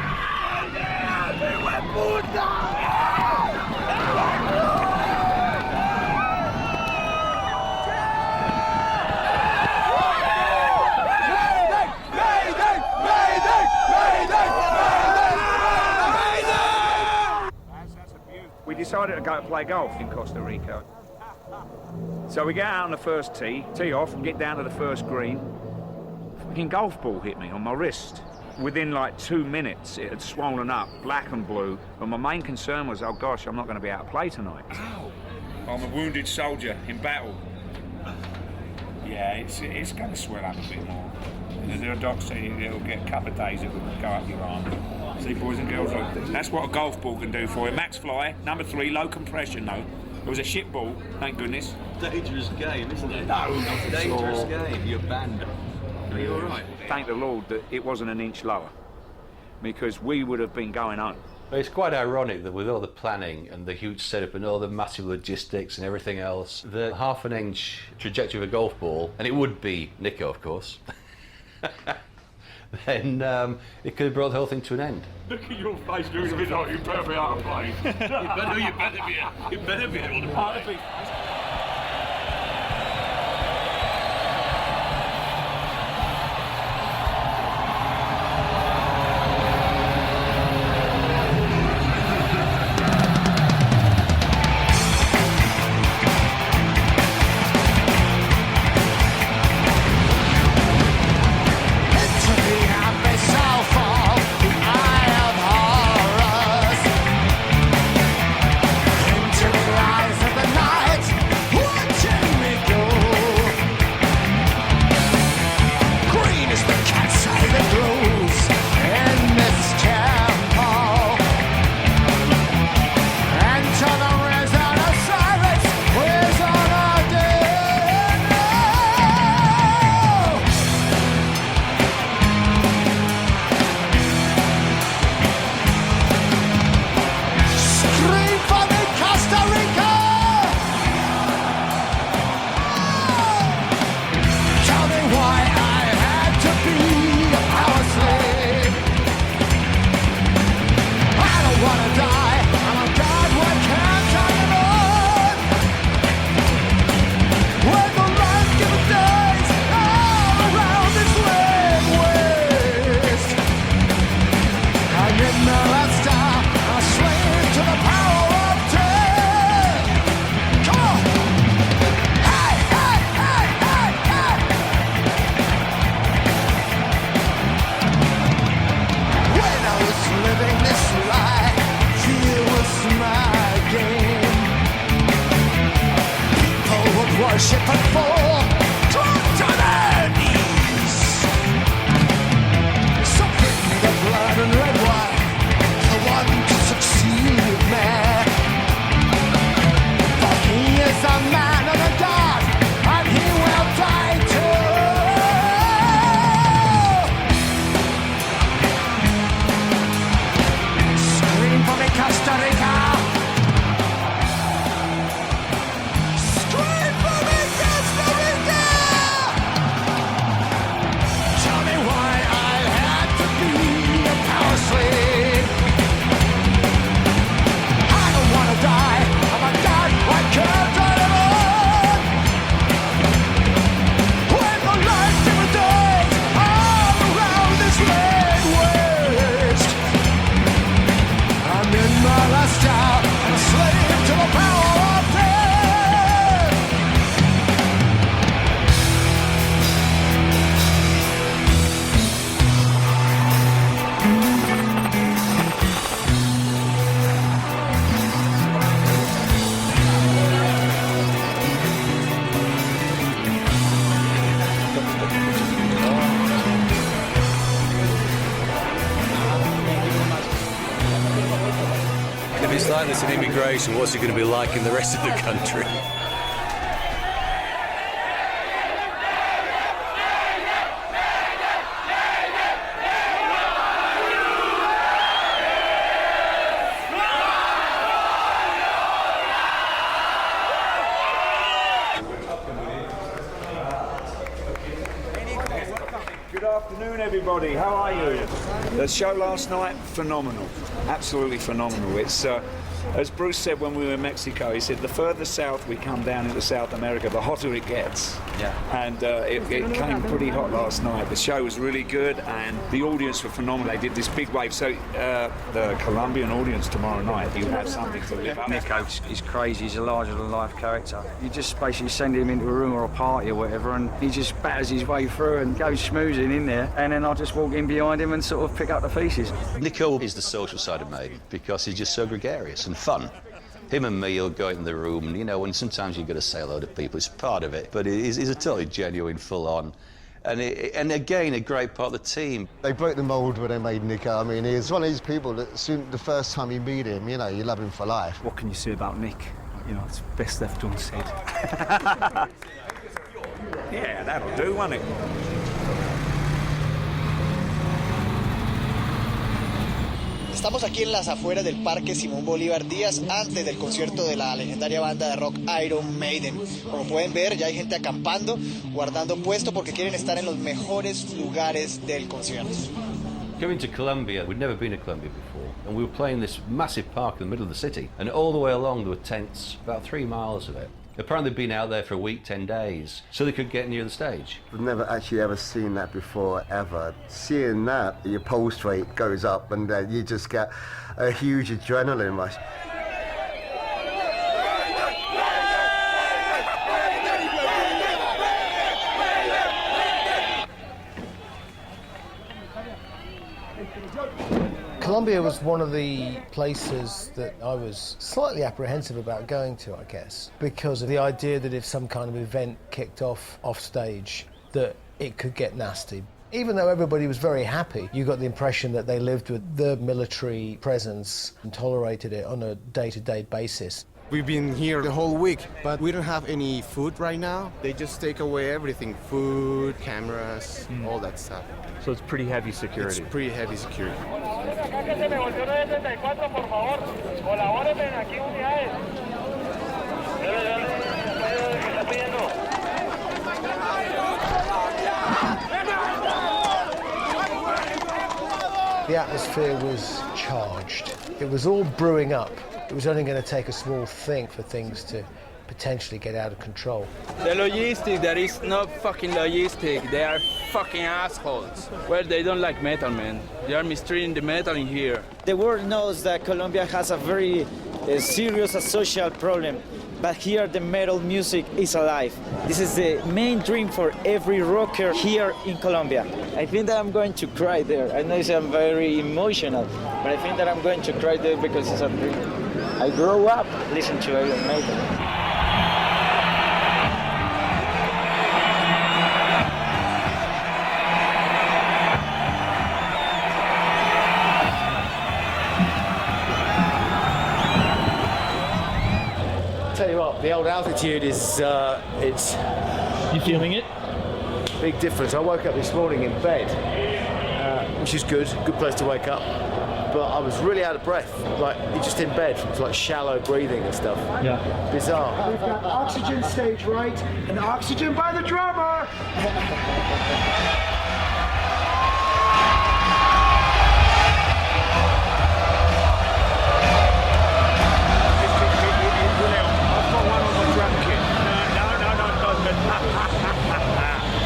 We decided to go play golf in Costa Rica. So we get out on the first tee off, and get down to the first green. A fucking golf ball hit me on my wrist. Within like 2 minutes, it had swollen up, black and blue, and my main concern was, oh gosh, I'm not going to be able to play tonight. Ow. I'm a wounded soldier in battle. Yeah, it's going to swell up a bit more. The doc said it'll get a couple of days, it will go up your arm. See, boys and girls, look, that's what a golf ball can do for you. Max Fly, number 3, low compression though. It was a shit ball, thank goodness. Dangerous game, isn't it? No, not at dangerous all. game. You're banned. Are you all right? Thank the Lord that it wasn't an inch lower, because we would have been going home. It's quite ironic that with all the planning and the huge setup and all the massive logistics and everything else, the half an inch trajectory of a golf ball, and it would be Nico, of course, then it could have brought the whole thing to an end. Look at your face doing a bit like you better be out of play. you better be able to play. Into the eyes of the night. it's like this in immigration. What's it going to be like in the rest of the country? Good afternoon, everybody. How are you? The show last night, phenomenal. Absolutely phenomenal. It's, as Bruce said when we were in Mexico, he said the further south we come down into South America, the hotter it gets. Yeah. And it came pretty hot last night. The show was really good, and the audience were phenomenal. They did this big wave. So the Colombian audience tomorrow night, you have something to live up. Nico is crazy. He's a larger-than-life character. You just basically send him into a room or a party or whatever, and he just batters his way through and goes schmoozing in there. And then I'll just walk in behind him and sort of pick up the pieces. Nico is the social side of Maiden because he's just so gregarious and fun. Him and me will go out in the room, and, you know, and sometimes you've got to say hello to people. It's part of it, but he's a totally genuine, full-on, and again, a great part of the team. They broke the mould when they made Nico. I mean, he's one of these people that soon, the first time you meet him, you know, you love him for life. What can you say about Nick? You know, it's best left unsaid. Yeah, that'll do, won't it? Estamos aquí en las afueras del Parque Simón Bolívar, días antes del concierto de la legendaria banda de rock Iron Maiden. Como pueden ver, ya hay gente acampando, guardando puesto porque quieren estar en los mejores lugares del concierto. Going to Colombia, we'd never been to Colombia before, and we were playing this massive park in the middle of the city, and all the way along there were tents, about 3 miles of it. Apparently they'd been out there for a week, 10 days, so they could get near the stage. I've never actually ever seen that before, ever. Seeing that, your pulse rate goes up and you just get a huge adrenaline rush. Colombia was one of the places that I was slightly apprehensive about going to, I guess, because of the idea that if some kind of event kicked off stage, that it could get nasty. Even though everybody was very happy, you got the impression that they lived with the military presence and tolerated it on a day-to-day basis. We've been here the whole week, but we don't have any food right now. They just take away everything, food, cameras, all that stuff. So it's pretty heavy security. It's pretty heavy security. The atmosphere was charged. It was all brewing up. It was only going to take a small thing for things to potentially get out of control. The logistic, there is no fucking logistic. They are fucking assholes. Well, they don't like metal, man. They are mistreating the metal in here. The world knows that Colombia has a very serious social problem, but here the metal music is alive. This is the main dream for every rocker here in Colombia. I think that I'm going to cry there. I know I'm very emotional, but I think that I'm going to cry there because it's a dream. I grew up listening to Iron Maiden. Tell you what, the old altitude is, it's... You feeling it? Big difference. I woke up this morning in bed, which is good place to wake up. But I was really out of breath, like just in bed, it's like shallow breathing and stuff. Yeah. Bizarre. We've got oxygen stage right and oxygen by the drummer.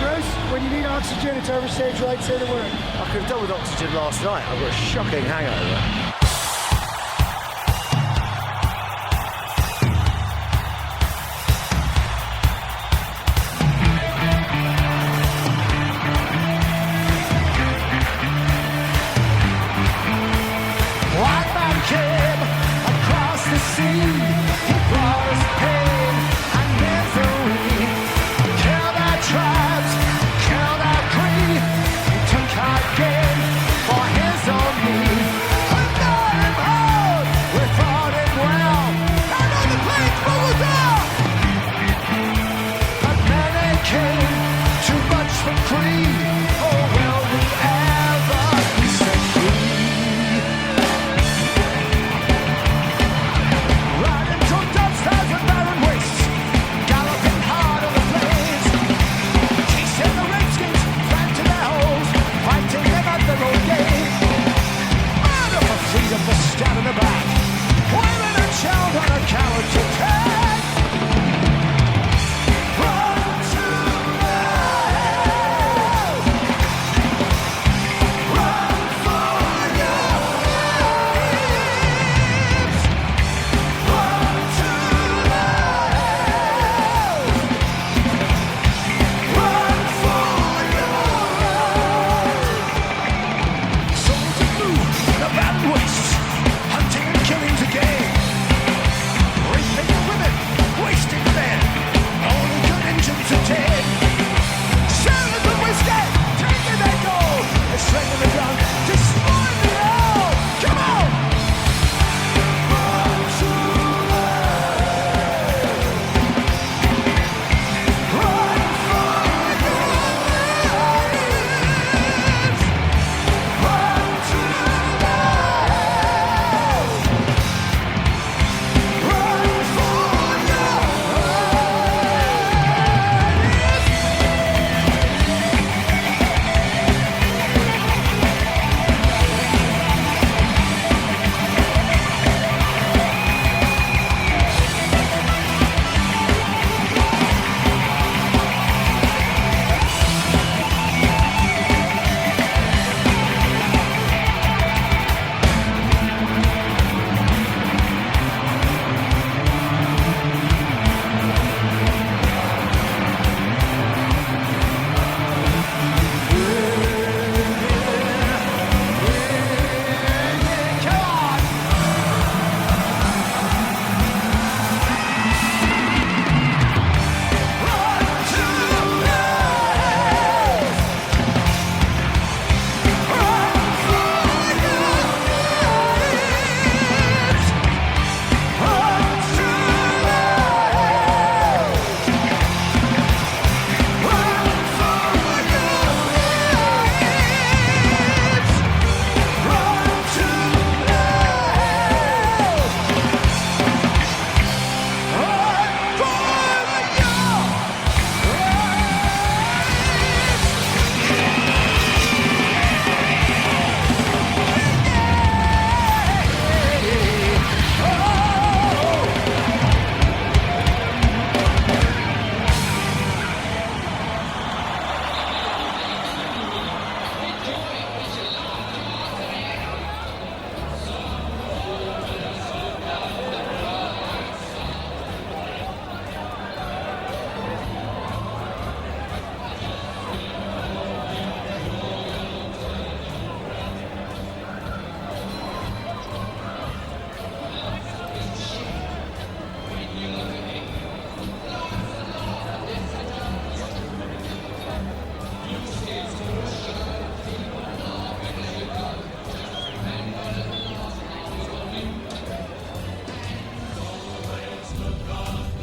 Bruce, when you need oxygen, it's over stage right, say the word. I could have done with oxygen last night. I've got a shocking hangover. White man came across the sea. He brought us pain and misery. Killed our tribes, killed our creed. He took our game for his own need.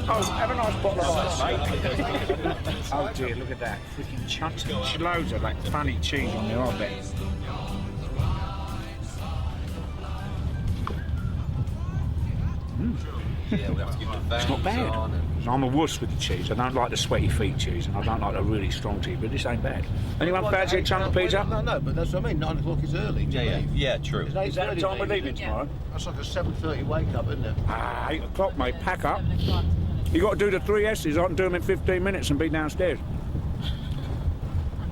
Oh, have a nice bottle of ice, mate. Oh dear, look at that. Freaking chunks and loads of that funny cheese on there, I bet. Yeah, we have to give it It's not bad. I'm a wuss with the cheese. I don't like the sweaty feet cheese, and I don't like the really strong cheese, but this ain't bad. Anyone fancy a chunk of pizza? No, but that's what I mean. 9 o'clock is early. Yeah, true. Is that the time we're leaving tomorrow? That's like a 7:30 wake up, isn't it? 8 o'clock, mate. Pack up. You got to do the 3 S's. I can do them in 15 minutes and be downstairs.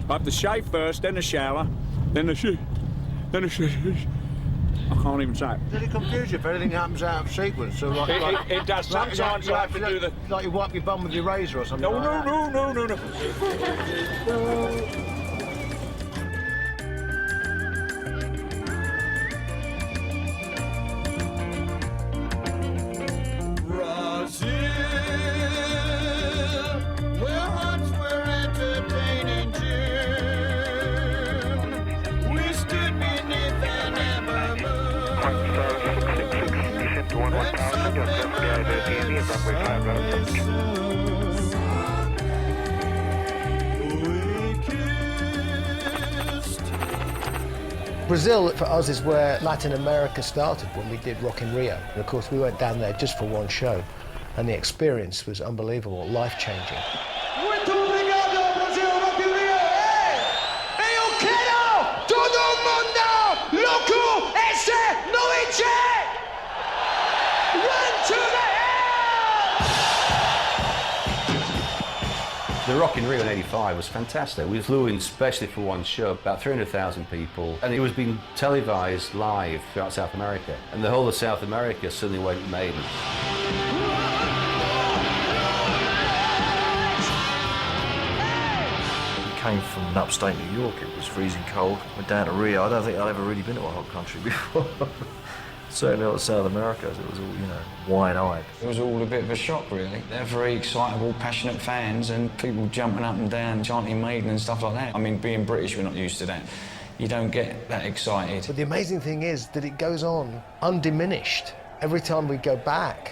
I have to shave first, then the shower, then the shave. I can't even say it. Does it confuse you if anything happens out of sequence? So It does. Sometimes I have to do the... Like you wipe your bum with your razor or something like that? No. Where hearts were entertaining June. We stood beneath an amber moon. Descent to 11,000, you're currently over DME at runway 5 right approach. Brazil for us is where Latin America started when we did Rock in Rio. And of course we went down there just for one show and the experience was unbelievable, life-changing. Muito obrigado, Brasil, Rock in Rio. Eu quero todo mundo louco esta noite. Run to the The Rock in Rio in '85 was fantastic. We flew in specially for one show, about 300,000 people, and it was being televised live throughout South America. And the whole of South America suddenly went Maiden. We came from upstate New York, it was freezing cold. Went down to Rio. I don't think I'd ever really been to a hot country before. Certainly not South America, it was all, wide-eyed. It was all a bit of a shock, really. They're very excitable, passionate fans and people jumping up and down, chanting Maiden and stuff like that. I mean, being British, we're not used to that. You don't get that excited. But the amazing thing is that it goes on undiminished every time we go back.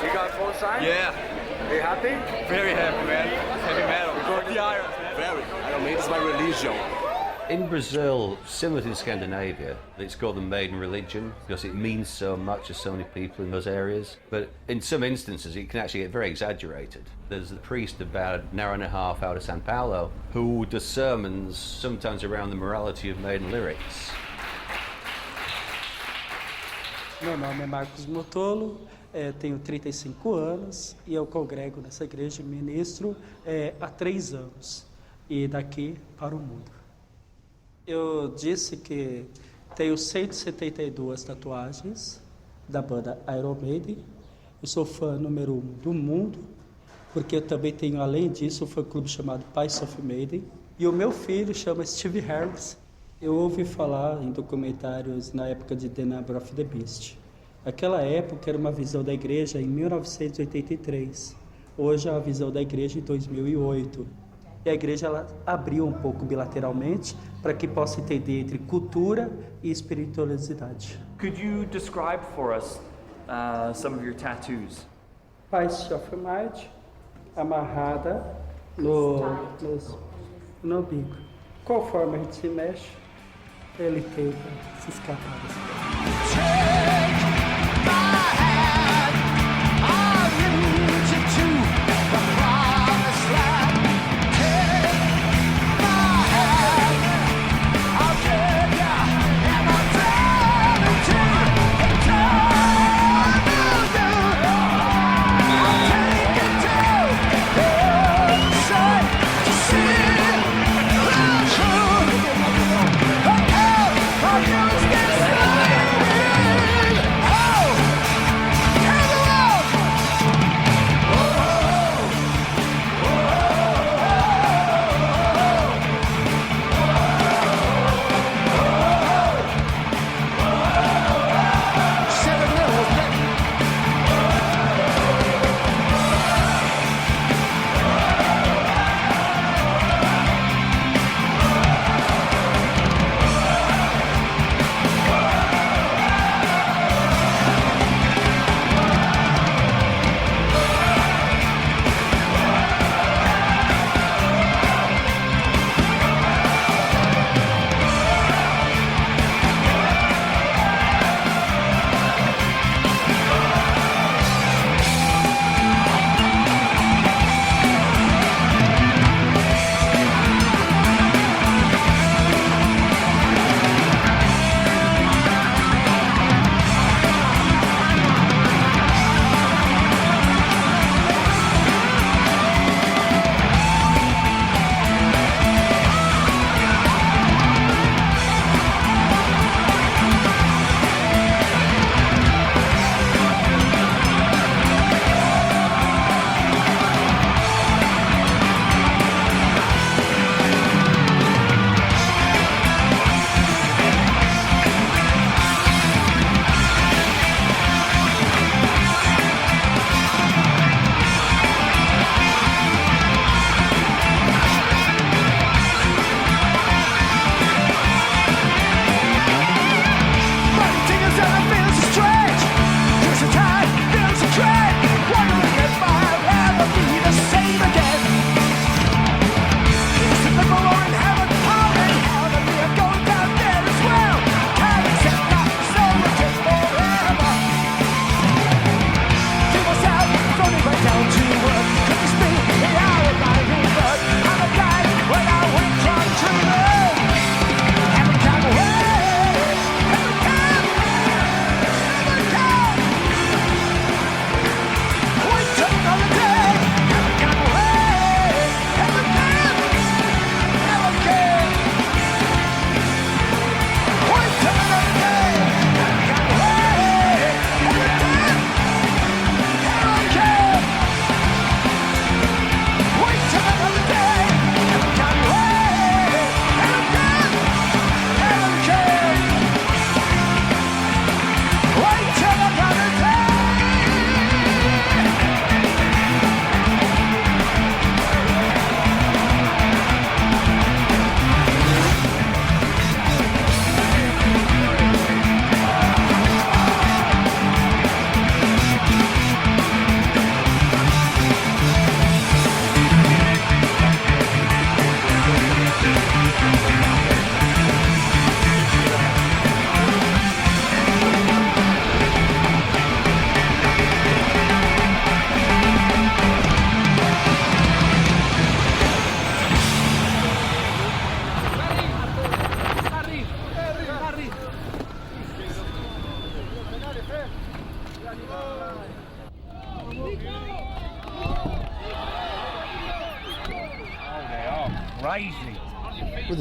You got full sign? Yeah. Are you happy? Very happy, man. Heavy metal. We're going to the Irons, man. Very. Iron Maiden is my religion. In Brazil, similar to Scandinavia, it's called the Maiden religion because it means so much to so many people in those areas. But in some instances, it can actually get very exaggerated. There's a priest about an hour and a half out of Sao Paulo who does sermons sometimes around the morality of Maiden lyrics. Meu nome é Marcos Motolo, tenho 35 anos e eu congrego nessa igreja e ministro há 3 anos e daqui para o mundo. Eu disse que tenho 172 tatuagens da banda Iron Maiden. Eu sou fã número 1 do mundo, porque eu também tenho, além disso, um fã-clube chamado Pais of Maiden. E o meu filho chama Steve Harris. Eu ouvi falar em documentários na época de The Number of the Beast. Aquela época era uma visão da igreja em 1983. Hoje é a visão da igreja em 2008. E a igreja ela abriu um pouco bilateralmente para que possa entender entre cultura e espiritualidade. Could you describe for us some of your tattoos? Paz of Might, amarrada no bico. Conforme a gente se mexe, ele tenta se escapar. Yeah.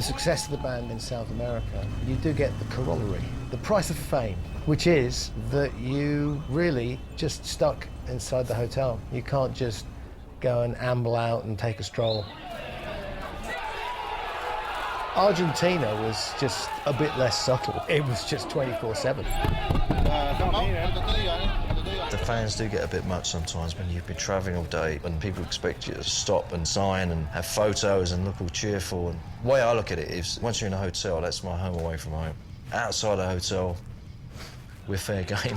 the success of the band in South America, you do get the corollary, the price of fame, which is that you really just stuck inside the hotel. You can't just go and amble out and take a stroll. Argentina was just a bit less subtle. It was just 24/7. The fans do get a bit much sometimes when you've been travelling all day and people expect you to stop and sign and have photos and look all cheerful. And the way I look at it is, once you're in a hotel, that's my home away from home. Outside a hotel, we're fair game.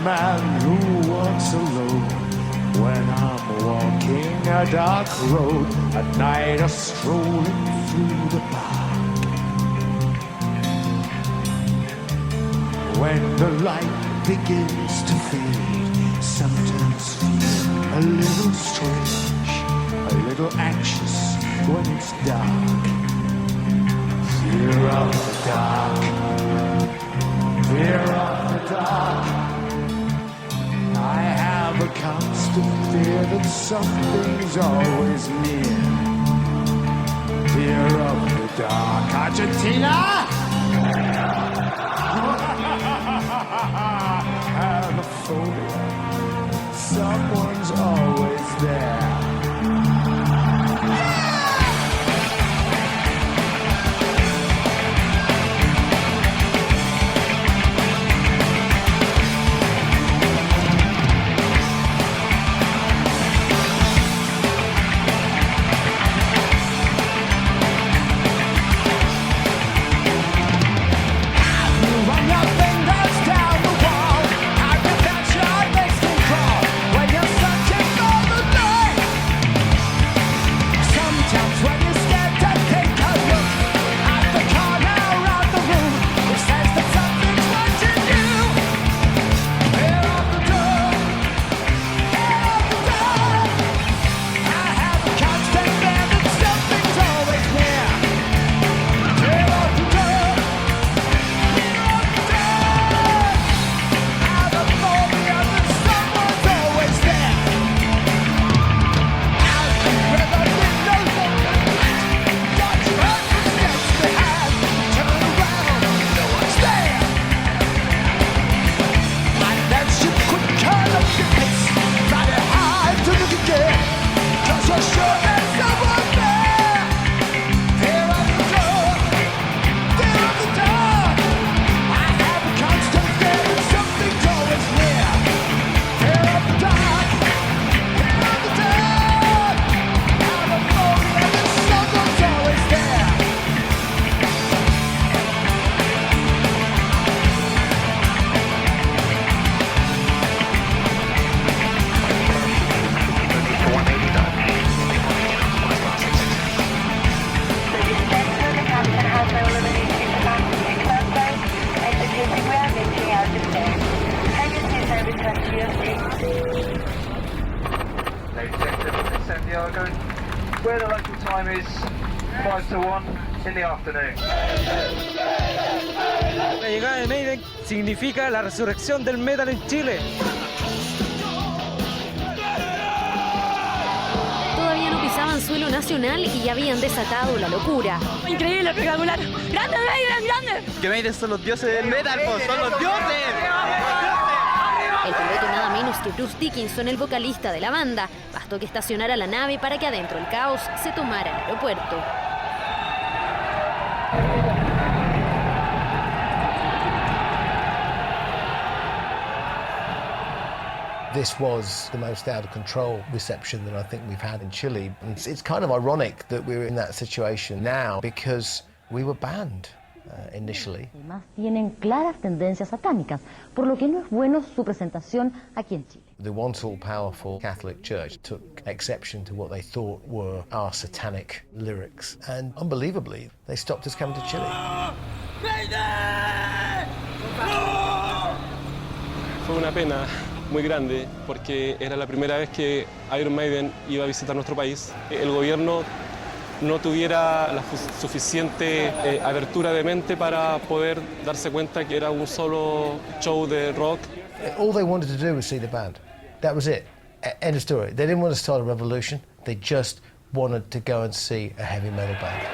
Man who walks alone when I'm walking a dark road at night or strolling through the park. When the light begins to fade, sometimes feel a little strange, a little anxious when it's dark. Fear of the dark, fear of the dark. I have a constant fear that something's always near. Fear of the dark. Argentina! I have a phobia. Someone's always there. Where the local time is 5 to 1 in the afternoon. La llegada de Maiden significa la resurrección del metal en Chile. Todavía no pisaban suelo nacional y ya habían desatado la locura. Increíble, espectacular. ¡Grande, Maiden, grande! Que Maiden son los dioses del metal, pues, son los dioses. El piloto nada menos que Bruce Dickinson, el vocalista de la banda. Bastó que estacionara la nave para que adentro el caos se tomara el aeropuerto. This was the most out of control reception that I think we've had in Chile. It's kind of ironic that we're in that situation now because we were banned initially. Además tienen claras tendencias satánicas, por lo que no es bueno su presentación aquí en Chile. The once all-powerful Catholic Church took exception to what they thought were our satanic lyrics, and unbelievably, they stopped us coming to Chile. Fue una pena muy grande porque era la primera vez que Iron Maiden iba a visitar nuestro país. El gobierno no tuviera la suficiente abertura de mente para poder darse cuenta que era un solo show de rock. All they wanted to do was see the band. That was it. End of story. They didn't want to start a revolution. They just wanted to go and see a heavy metal band.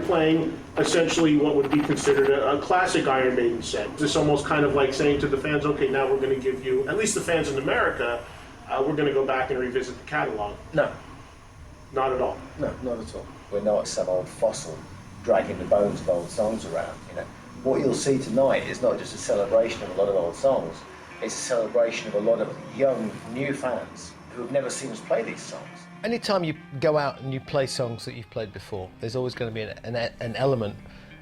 Playing essentially what would be considered a classic Iron Maiden set. It's almost kind of like saying to the fans, okay, now we're going to give you, at least the fans in America, we're going to go back and revisit the catalog. No. Not at all. No, not at all. We're not some old fossil dragging the bones of old songs around. What you'll see tonight is not just a celebration of a lot of old songs, it's a celebration of a lot of young, new fans who have never seen us play these songs. Anytime you go out and you play songs that you've played before, there's always going to be an element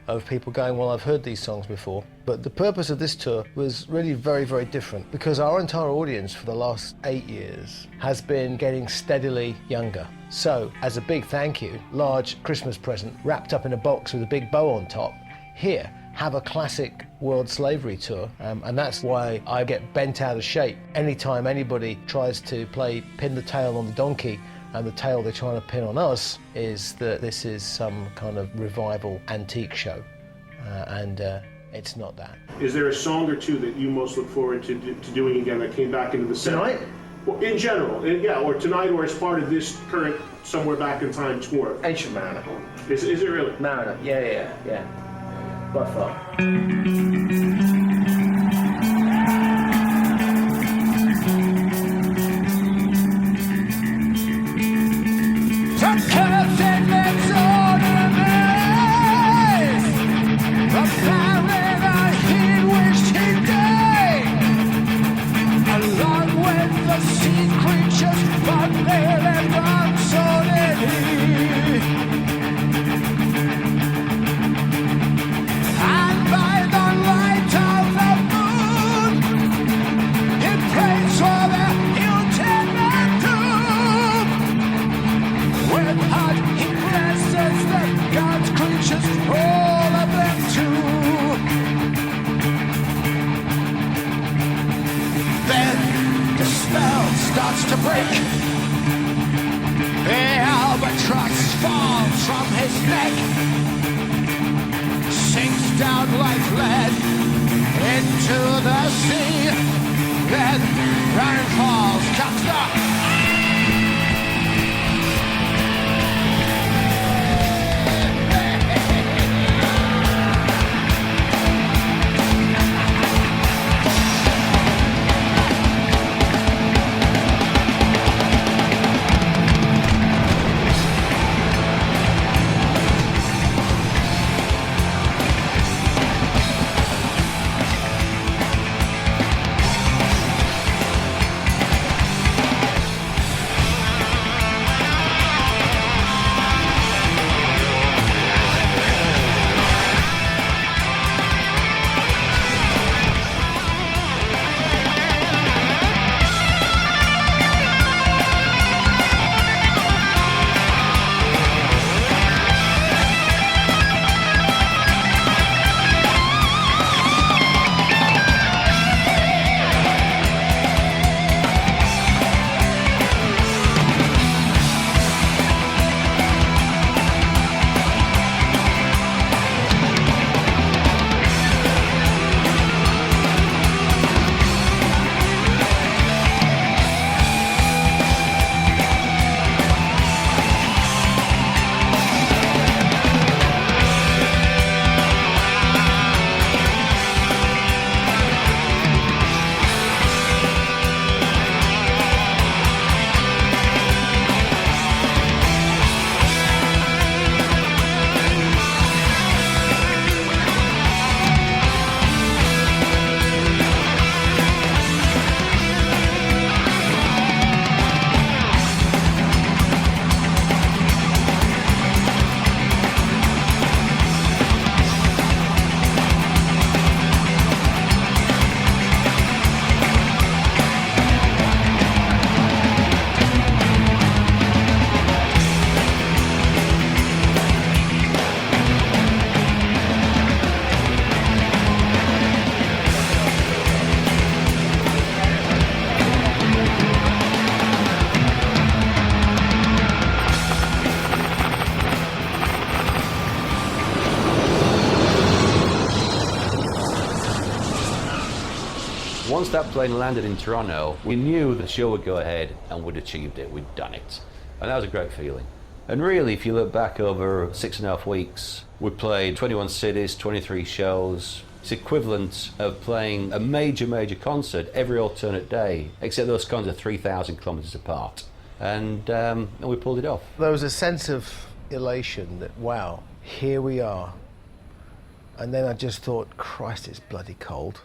of people going, well, I've heard these songs before. But the purpose of this tour was really very, very different, because our entire audience for the last 8 years has been getting steadily younger. So, as a big thank you, large Christmas present wrapped up in a box with a big bow on top, here, have a classic world slavery tour, and that's why I get bent out of shape anytime anybody tries to play pin the tail on the donkey, and the tail they're trying to pin on us is that this is some kind of revival antique show, and it's not that. Is there a song or two that you most look forward to doing again that came back into the set? Tonight? Well, in general, yeah, or tonight, or as part of this current Somewhere Back in Time tour. Ancient Mariner. Is it really? Mariner, yeah. By far. To break, the albatross falls from his neck, sinks down like lead into the sea, then rain falls, comes the Once that plane landed in Toronto, we knew the show would go ahead and we'd achieved it, we'd done it. And that was a great feeling. And really, if you look back over 6.5 weeks, we played 21 cities, 23 shows. It's equivalent of playing a major concert every alternate day, except those concerts are 3,000 kilometers apart. And we pulled it off. There was a sense of elation that, wow, here we are. And then I just thought, Christ, it's bloody cold.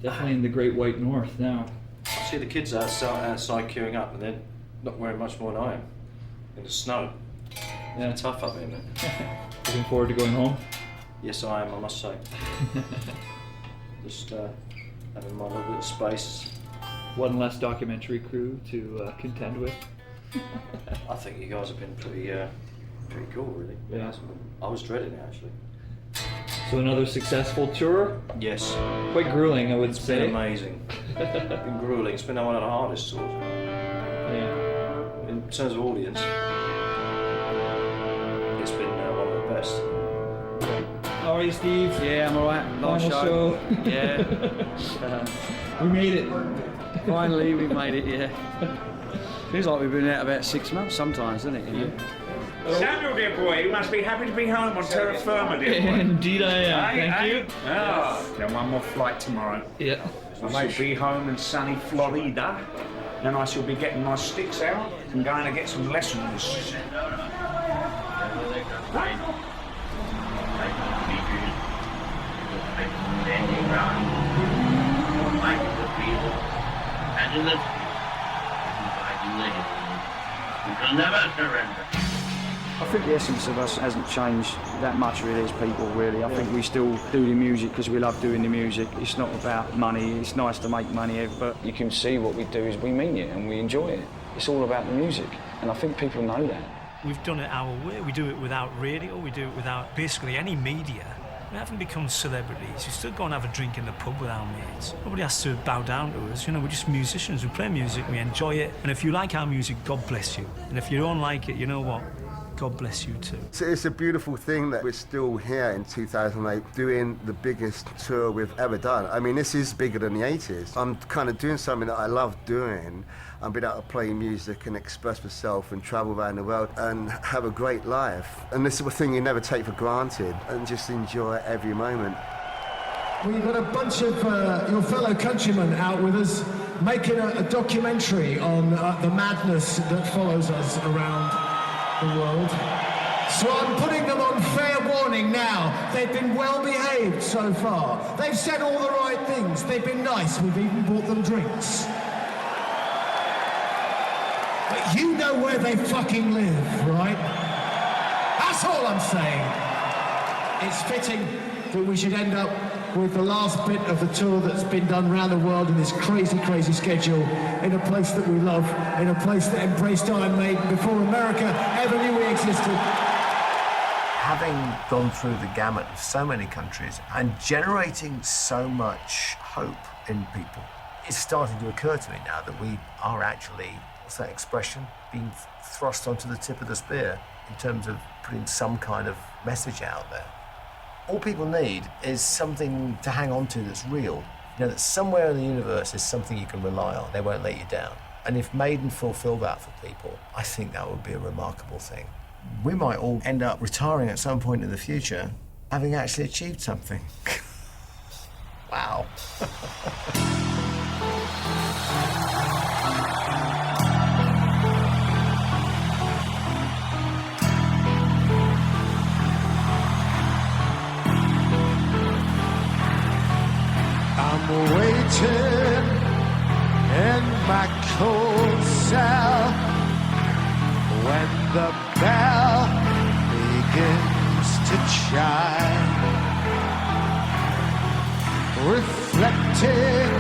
Definitely in the Great White North now. I see the kids outside queuing up, and they're not wearing much more than I am in the snow. Yeah, it's tough up here, man. Looking forward to going home? Yes, I am, I must say. Just having my little bit of space. One less documentary crew to contend with. I think you guys have been pretty cool, really. Yeah. I was dreading it, actually. So another successful tour? Yes. Quite grueling, I would say. It's been amazing. It's been grueling. It's been one of the hardest tours. Yeah. In terms of audience, it's been one of the best. How are you, Steve? Yeah, I'm alright. Nice show. Yeah. We made it. Finally, we made it, yeah. Feels like we've been out about 6 months sometimes, doesn't it? You know? Samuel, dear boy, you must be happy to be home on terra firma, dear boy. Indeed I am, thank you. Then one more flight tomorrow. Yeah. I shall be home in sunny Florida. Then I shall be getting my sticks out and going to get some lessons. I think the essence of us hasn't changed that much really as people, really. I think we still do the music because we love doing the music. It's not about money. It's nice to make money, but you can see what we do is we mean it and we enjoy it. It's all about the music, and I think people know that. We've done it our way. We do it without radio. We do it without basically any media. We haven't become celebrities. We still go and have a drink in the pub with our mates. Nobody has to bow down to us. You know, we're just musicians. We play music, we enjoy it. And if you like our music, God bless you. And if you don't like it, you know what? God bless you too. So it's a beautiful thing that we're still here in 2008 doing the biggest tour we've ever done. I mean, this is bigger than the 80s. I'm kind of doing something that I love doing. I'm being able to play music and express myself and travel around the world and have a great life. And this is a thing you never take for granted and just enjoy every moment. We've got a bunch of your fellow countrymen out with us making a documentary on the madness that follows us around the world. So I'm putting them on fair warning now. They've been well behaved so far. They've said all the right things. They've been nice. We've even bought them drinks. But you know where they fucking live, right? That's all I'm saying. It's fitting that we should end up with the last bit of the tour that's been done around the world in this crazy, crazy schedule, in a place that we love, in a place that embraced Iron Maiden before America ever knew we existed. Having gone through the gamut of so many countries and generating so much hope in people, it's starting to occur to me now that we are actually, what's that expression, being thrust onto the tip of the spear in terms of putting some kind of message out there. All people need is something to hang on to that's real. You know, that somewhere in the universe is something you can rely on. They won't let you down. And if Maiden fulfill that for people, I think that would be a remarkable thing. We might all end up retiring at some point in the future, having actually achieved something. Wow. I'm waiting in my cold cell when the bell begins to chime, reflecting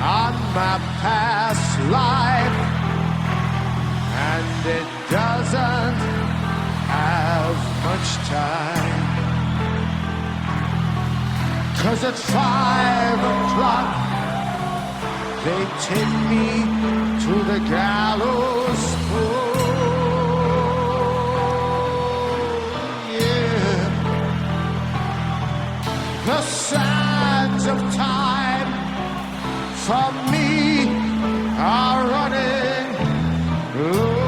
on my past life, and it doesn't have much time. 'Cause at 5 o'clock they take me to the gallows pole. Yeah. The sands of time for me are running low.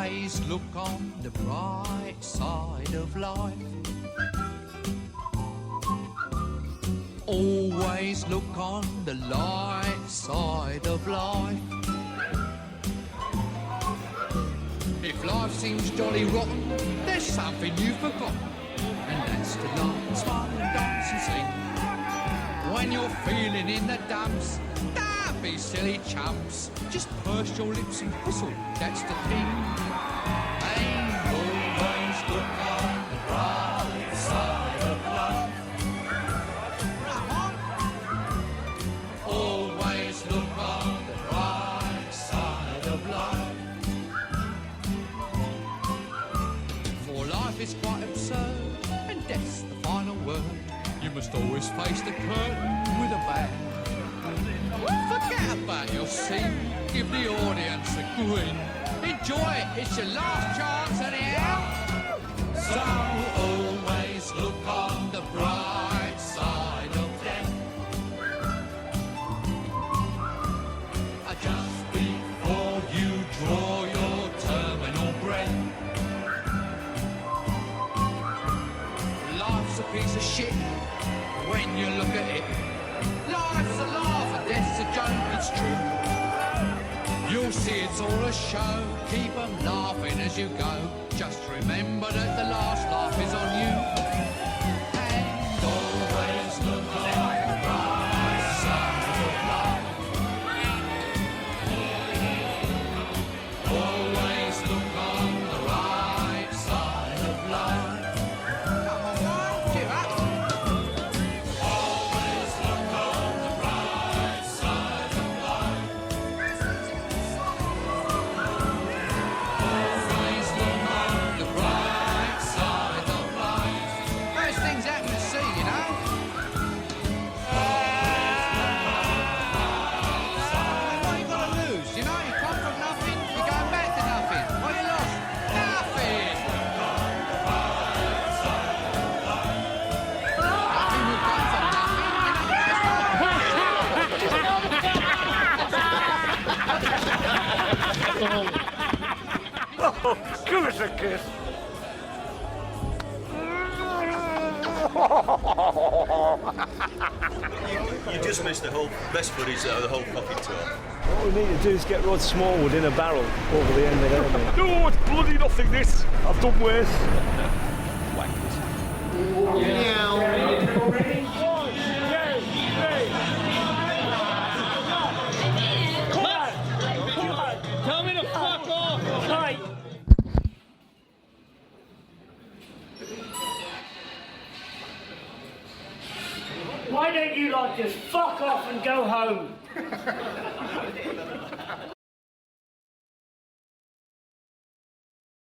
Always look on the bright side of life. Always look on the light side of life. If life seems jolly rotten, there's something you've forgotten, and that's to laugh and smile and dance and sing. When you're feeling in the dumps, don't be silly chumps. Just purse your lips and whistle, that's the thing. And always look on the bright side of life. Always look on the bright side of life. For life is quite absurd, and death's the final word. You must always face the curtain with a bang. Forget about your scene, give the audience a grin. Enjoy it, it's your last chance anyhow. So always look on the bright side of death. Just before you draw your terminal breath. Life's a piece of shit when you look at it. Life's a laugh and death's a joke, it's true. You'll see it's all a show, keep 'em laughing as you go. Just remember that the last laugh is on you. And always look on the bright side of life. Always look on the right side of life. Come on, man, cheer up. Always look on the right side of life. Always look on the right side of life. Those things happen to see, you know. What you got to lose, you know? You come from nothing, you're going back to nothing. What you lost? Nothing. Nothing will come from Oh, give us a kiss. You just missed the whole best buddies out of the whole coffee tour. What we need to do is get Rod Smallwood in a barrel over the end of there. No, it's bloody nothing this. I've done worse. Tell me to fuck off! Right. Why don't you like just fuck off and go home?